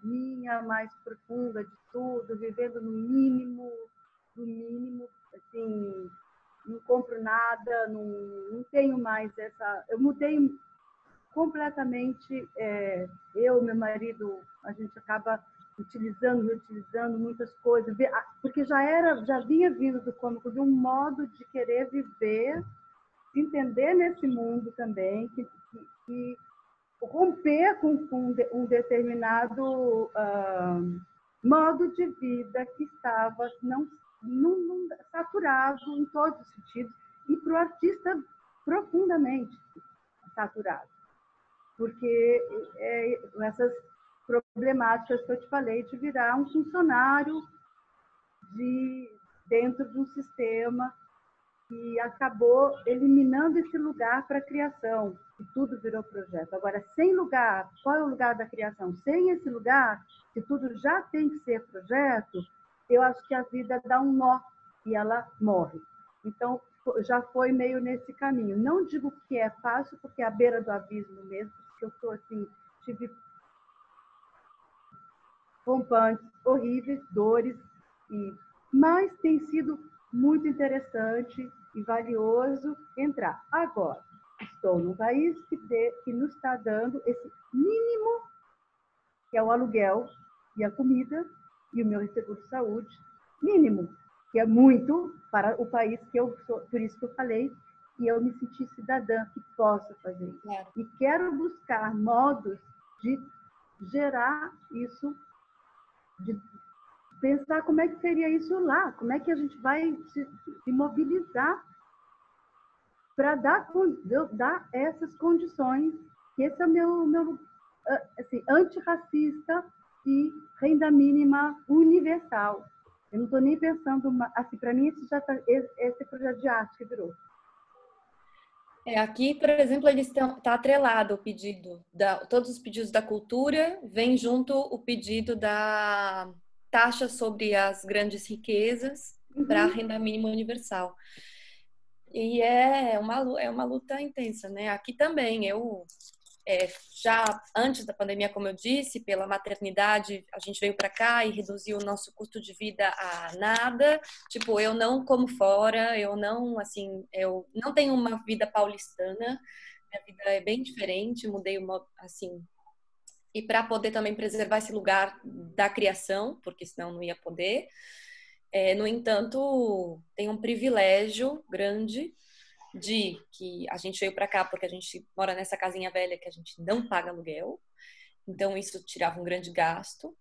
minha, mais profunda, de tudo, vivendo no mínimo, assim, não compro nada, não tenho mais essa... Eu mudei completamente, meu marido, a gente acaba reutilizando muitas coisas, porque já vinha vindo do cômico de um modo de querer viver, se entender nesse mundo também, que romper com um determinado modo de vida que estava não saturado em todos os sentidos, e para o artista profundamente saturado, porque essas problemáticas que eu te falei de virar um funcionário dentro de um sistema que acabou eliminando esse lugar para a criação, que tudo virou projeto. Agora, sem lugar, qual é o lugar da criação? Sem esse lugar, que tudo já tem que ser projeto, eu acho que a vida dá um nó e ela morre. Então, já foi meio nesse caminho. Não digo que é fácil, porque é à beira do abismo mesmo, porque eu estou assim, tive rompantes, horríveis, dores, mas tem sido muito interessante e valioso entrar. Agora, estou num país que nos está dando esse mínimo, que é o aluguel e a comida e o meu seguro-saúde, mínimo, que é muito para o país que eu sou, por isso que eu falei, que eu me senti cidadã, que possa fazer isso. Claro. E quero buscar modos de gerar isso, de pensar como é que seria isso lá, como é que a gente vai se mobilizar para dar essas condições, que esse é o meu assim, antirracista e renda mínima universal. Eu não estou nem pensando, assim, para mim, isso já tá, esse projeto de arte que virou. Aqui, por exemplo, tá atrelado o pedido, todos os pedidos da cultura, vem junto o pedido da taxa sobre as grandes riquezas para a renda mínima universal. E é uma luta intensa, né? Aqui também, já antes da pandemia, como eu disse, pela maternidade, a gente veio para cá e reduziu o nosso custo de vida a nada. Tipo, eu não como fora, eu não tenho uma vida paulistana, minha vida é bem diferente, mudei assim. E para poder também preservar esse lugar da criação, porque senão não ia poder. No entanto, tem um privilégio grande de que a gente veio para cá porque a gente mora nessa casinha velha que a gente não paga aluguel, então isso tirava um grande gasto,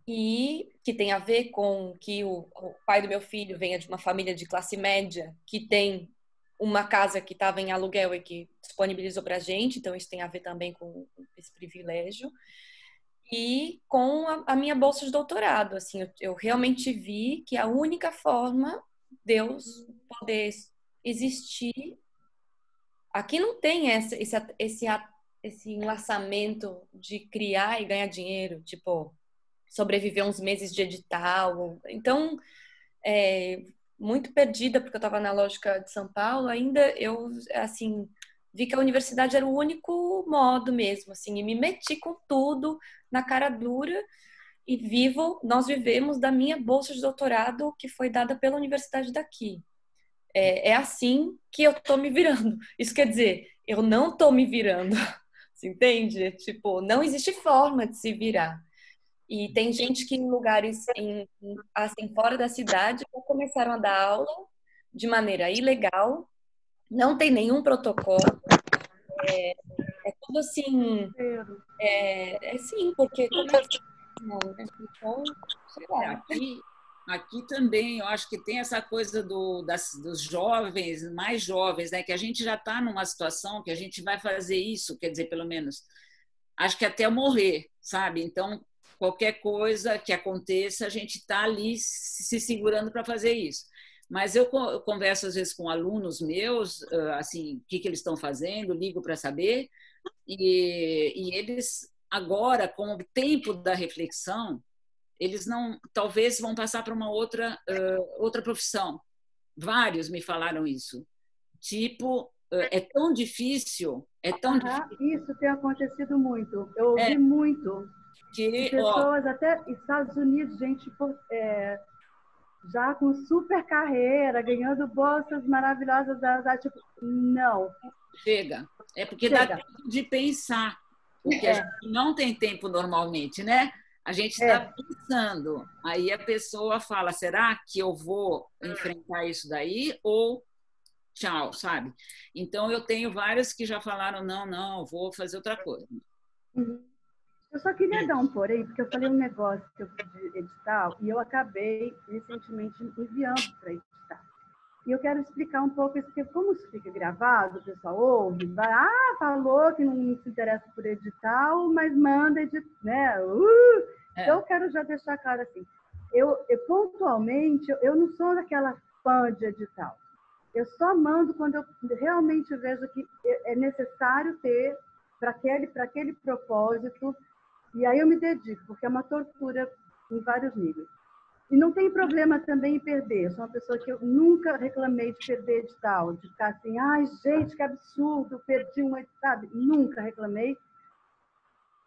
e que tem a ver com que o pai do meu filho venha de uma família de classe média que tem uma casa que estava em aluguel e que disponibilizou para a gente, então isso tem a ver também com esse privilégio. E com a minha bolsa de doutorado, assim, eu realmente vi que a única forma de eu poder existir aqui não tem esse enlaçamento de criar e ganhar dinheiro, tipo, sobreviver uns meses de edital. Então, muito perdida, porque eu estava na lógica de São Paulo, ainda eu, assim, vi que a universidade era o único modo mesmo, assim, e me meti com tudo na cara dura e nós vivemos da minha bolsa de doutorado que foi dada pela universidade daqui. É assim que eu tô me virando. Isso quer dizer, eu não tô me virando. Você entende? Tipo, não existe forma de se virar. E tem gente que em lugares assim, fora da cidade já começaram a dar aula de maneira ilegal, não tem nenhum protocolo. É tudo assim. Sim, porque como é que não, né? Então, sei lá. Aqui também, eu acho que tem essa coisa dos jovens, mais jovens, né? Que a gente já está numa situação que a gente vai fazer isso, quer dizer, pelo menos, acho que até morrer, sabe? Então, qualquer coisa que aconteça, a gente está ali se segurando para fazer isso. Mas eu converso às vezes com alunos meus, assim, o que eles estão fazendo, ligo para saber, e eles agora, com o tempo da reflexão, eles não, talvez vão passar para uma outra profissão. Vários me falaram isso. Tipo, é tão difícil. Isso tem acontecido muito. Eu ouvi muito. De pessoas até Estados Unidos, gente já com super carreira, ganhando bolsas maravilhosas tipo, não. Chega. É porque Chega. dá tempo de pensar, porque a gente não tem tempo normalmente, né? A gente está pensando. Aí a pessoa fala, será que eu vou enfrentar isso daí? Ou tchau, sabe? Então, eu tenho várias que já falaram, não, vou fazer outra coisa. Eu só queria dar um porém, porque eu falei um negócio que eu fiz de edital e eu acabei recentemente enviando para editar. E eu quero explicar um pouco isso, porque como isso fica gravado, o pessoal ouve, vai, falou que não se interessa por edital, mas manda editar, né? Então eu quero já deixar claro assim, eu pontualmente, eu não sou daquela fã de edital. Eu só mando quando eu realmente vejo que é necessário ter para aquele propósito. E aí eu me dedico, porque é uma tortura em vários níveis. E não tem problema também em perder. Eu sou uma pessoa que eu nunca reclamei de perder edital, de ficar assim, ai, gente, que absurdo, perdi um edital, sabe? Nunca reclamei,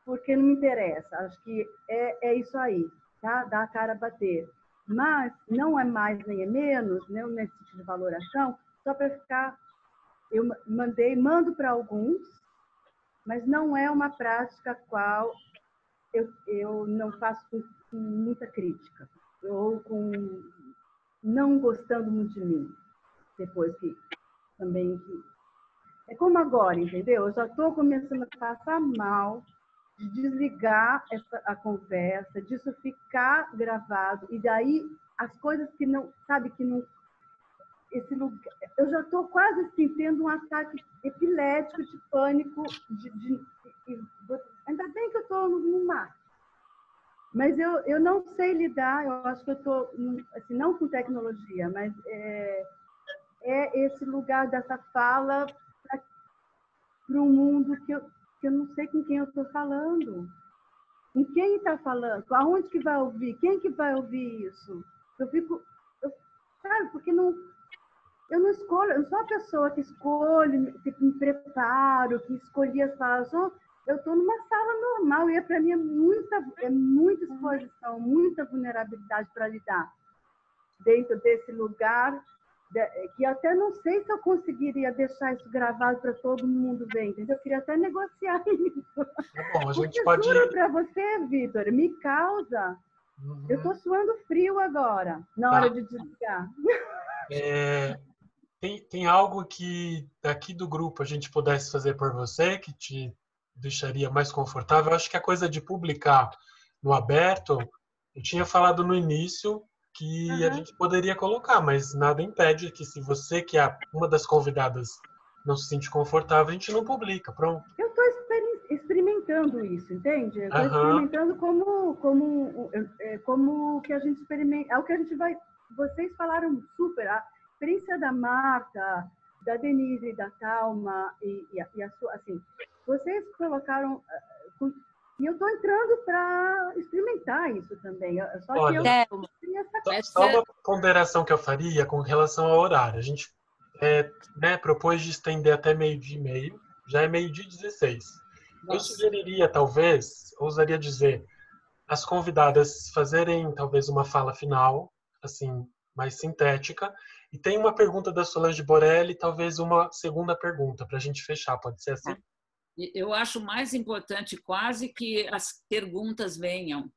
porque não me interessa. Acho que é isso aí, tá? Dá a cara a bater. Mas não é mais nem é menos, né, nesse tipo de valoração, só para ficar... Eu mando para alguns, mas não é uma prática a qual eu não faço com muita crítica, ou com não gostando muito de mim, depois que também... É como agora, entendeu? Eu já estou começando a passar mal de desligar a conversa, disso ficar gravado, e daí as coisas que não, sabe, que não... Esse lugar, eu já estou quase assim, tendo um ataque epilético de pânico, ainda bem que eu estou no mar. Mas eu não sei lidar, eu acho que eu estou, assim, não com tecnologia, mas esse lugar dessa fala para um mundo que eu não sei com quem eu estou falando. Com quem está falando? Aonde que vai ouvir? Quem que vai ouvir isso? Sabe, porque eu não escolho, eu não sou a pessoa que escolhe, que me preparo, que escolhi as palavras. Eu estou numa sala normal e para mim é muita exposição, muita vulnerabilidade para lidar dentro desse lugar, que até não sei se eu conseguiria deixar isso gravado para todo mundo ver, entendeu? Eu queria até negociar isso. Bom, a gente porque pode... juro para você, Vitor, me causa... Eu estou suando frio agora, na hora de desligar. Tem algo que daqui do grupo a gente pudesse fazer por você, que te deixaria mais confortável? Eu acho que a coisa de publicar no aberto, eu tinha falado no início que a gente poderia colocar, mas nada impede que, se você, que é uma das convidadas, não se sente confortável, a gente não publica, pronto. Eu estou experimentando isso, entende? Eu estou experimentando como que a gente experimenta. É o que a gente vai... Vocês falaram super. A experiência da Marta, da Denise, da Thalma e a sua... Assim, vocês colocaram... E eu estou entrando para experimentar isso também. Só que olha, só uma ponderação que eu faria com relação ao horário. A gente propôs de estender até 12h30, já é 12h16. Eu sugeriria, talvez, ousaria dizer, as convidadas fazerem talvez uma fala final, assim, mais sintética, e tem uma pergunta da Solange Borelli, talvez uma segunda pergunta, para a gente fechar, pode ser assim? Eu acho mais importante quase que as perguntas venham.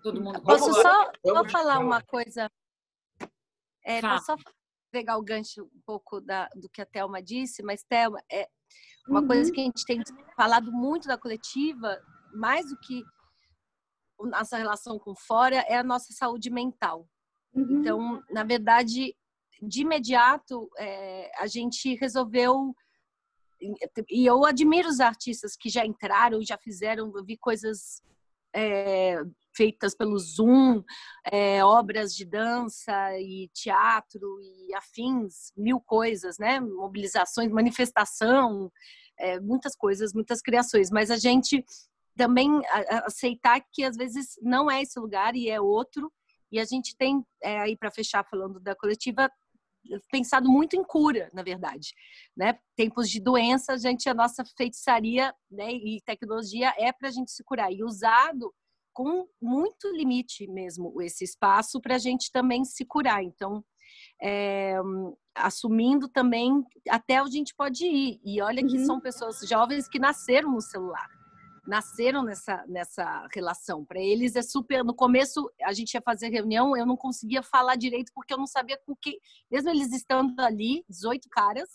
Todo mundo... Posso só falar uma coisa? Posso só pegar o gancho um pouco do que a Thelma disse, mas, Thelma, uma coisa que a gente tem falado muito da coletiva, mais do que nossa relação com fora, é a nossa saúde mental. Então, na verdade, de imediato, a gente resolveu... E eu admiro os artistas que já entraram, já fizeram, eu vi coisas feitas pelo Zoom, obras de dança e teatro e afins, 1000 coisas, né? Mobilizações, manifestação, muitas coisas, muitas criações. Mas a gente também aceitar que às vezes não é esse lugar e é outro. E a gente tem, aí para fechar falando da coletiva, pensado muito em cura, na verdade, né? Tempos de doença, a nossa feitiçaria, né, e tecnologia é para a gente se curar, e usado com muito limite mesmo esse espaço para a gente também se curar. Então, assumindo também até onde a gente pode ir. E olha que são pessoas jovens que nasceram no celular, nasceram nessa relação. Para eles é super... No começo, a gente ia fazer reunião, eu não conseguia falar direito porque eu não sabia com que... Mesmo eles estando ali, 18 caras,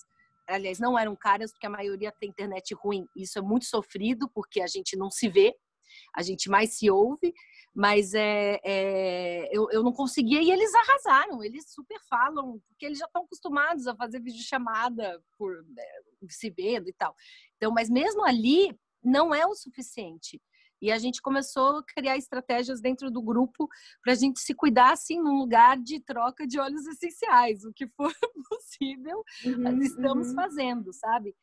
aliás, não eram caras, porque a maioria tem internet ruim. Isso é muito sofrido, porque a gente não se vê, a gente mais se ouve, mas eu não conseguia, e eles arrasaram, eles super falam, porque eles já estão acostumados a fazer videochamada por se vendo e tal. Então, mas mesmo ali, não é o suficiente. E a gente começou a criar estratégias dentro do grupo para a gente se cuidar, assim, num lugar de troca de óleos essenciais. O que for possível, estamos fazendo, sabe?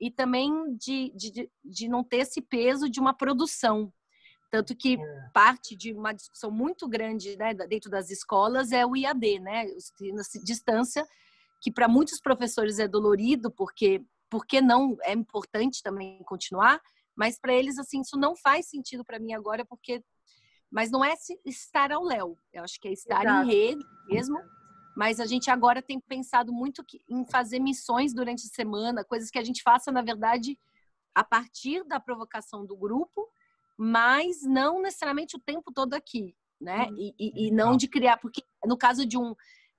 E também de não ter esse peso de uma produção. Tanto que parte de uma discussão muito grande, né, dentro das escolas é o IAD, né? Distância, que para muitos professores é dolorido, porque não é importante também continuar, mas para eles, assim, isso não faz sentido para mim agora, mas não é estar ao léu, eu acho que é estar em rede mesmo, mas a gente agora tem pensado muito em fazer missões durante a semana, coisas que a gente faça, na verdade, a partir da provocação do grupo, mas não necessariamente o tempo todo aqui, né? E não de criar, porque no caso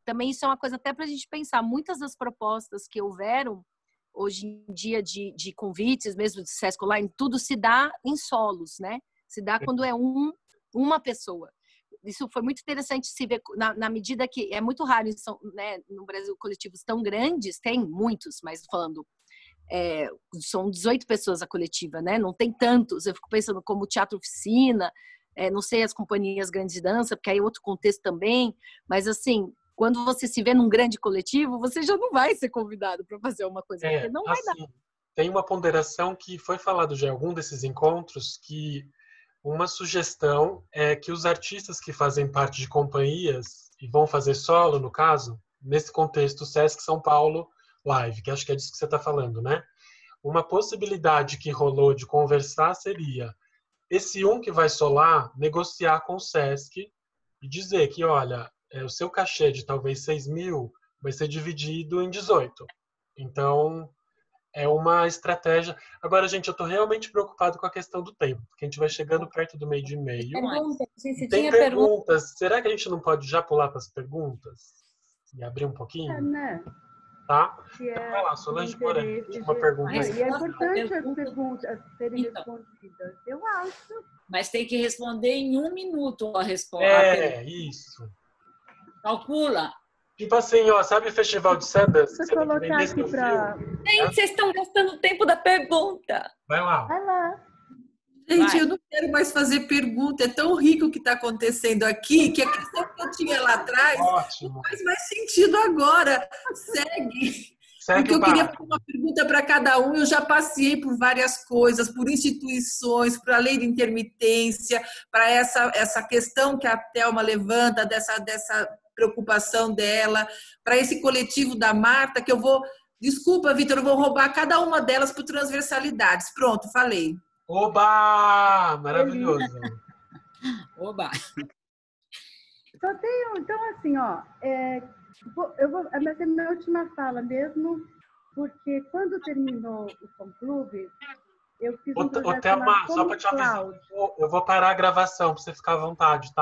também isso é uma coisa até para a gente pensar, muitas das propostas que houveram hoje em dia de convites, mesmo de Sesc Online, tudo se dá em solos, né? Se dá quando é uma pessoa. Isso foi muito interessante se ver na medida que é muito raro, né, no Brasil, coletivos tão grandes, tem muitos, mas falando, são 18 pessoas a coletiva, né? Não tem tantos. Eu fico pensando como Teatro Oficina, não sei as companhias grandes de dança, porque aí é outro contexto também, mas assim, quando você se vê num grande coletivo, você já não vai ser convidado para fazer uma coisa, porque não vai dar. Tem uma ponderação que foi falado já em algum desses encontros, que uma sugestão é que os artistas que fazem parte de companhias e vão fazer solo, no caso, nesse contexto, Sesc São Paulo Live, que acho que é disso que você está falando, né? Uma possibilidade que rolou de conversar seria esse que vai solar, negociar com o Sesc e dizer que, olha, o seu cachê de talvez 6.000 vai ser dividido em 18. Então, é uma estratégia. Agora, gente, eu estou realmente preocupado com a questão do tempo, porque a gente vai chegando perto do meio de meio. Tem perguntas. Será que a gente não pode já pular para as perguntas? E abrir um pouquinho? Né? Tá? Então, vai lá, Solange Moreira, uma pergunta aí. E é importante as perguntas serem respondidas, eu acho. Mas tem que responder em 1 minuto a resposta. Isso. Calcula. Tipo assim, ó, sabe o Festival de Sundance? Deixa eu colocar aqui para... Gente, vocês estão gastando o tempo da pergunta. Vai lá. Vai lá. Gente, eu não quero mais fazer pergunta. É tão rico o que está acontecendo aqui que a questão que eu tinha lá atrás não faz mais sentido agora. Segue. Porque eu queria fazer uma pergunta para cada um. Eu já passei por várias coisas, por instituições, para a lei de intermitência, para essa questão que a Thelma levanta, dessa preocupação dela, para esse coletivo da Marta, que eu vou... Desculpa, Vitor, eu vou roubar cada uma delas por transversalidades. Pronto, falei. Oba! Maravilhoso. Oba! Só tenho, então, assim, ó, vai ser minha última fala mesmo, porque quando terminou o fã-clube, eu fiz um projeto Thelma, só para te avisar, eu vou parar a gravação para você ficar à vontade, tá?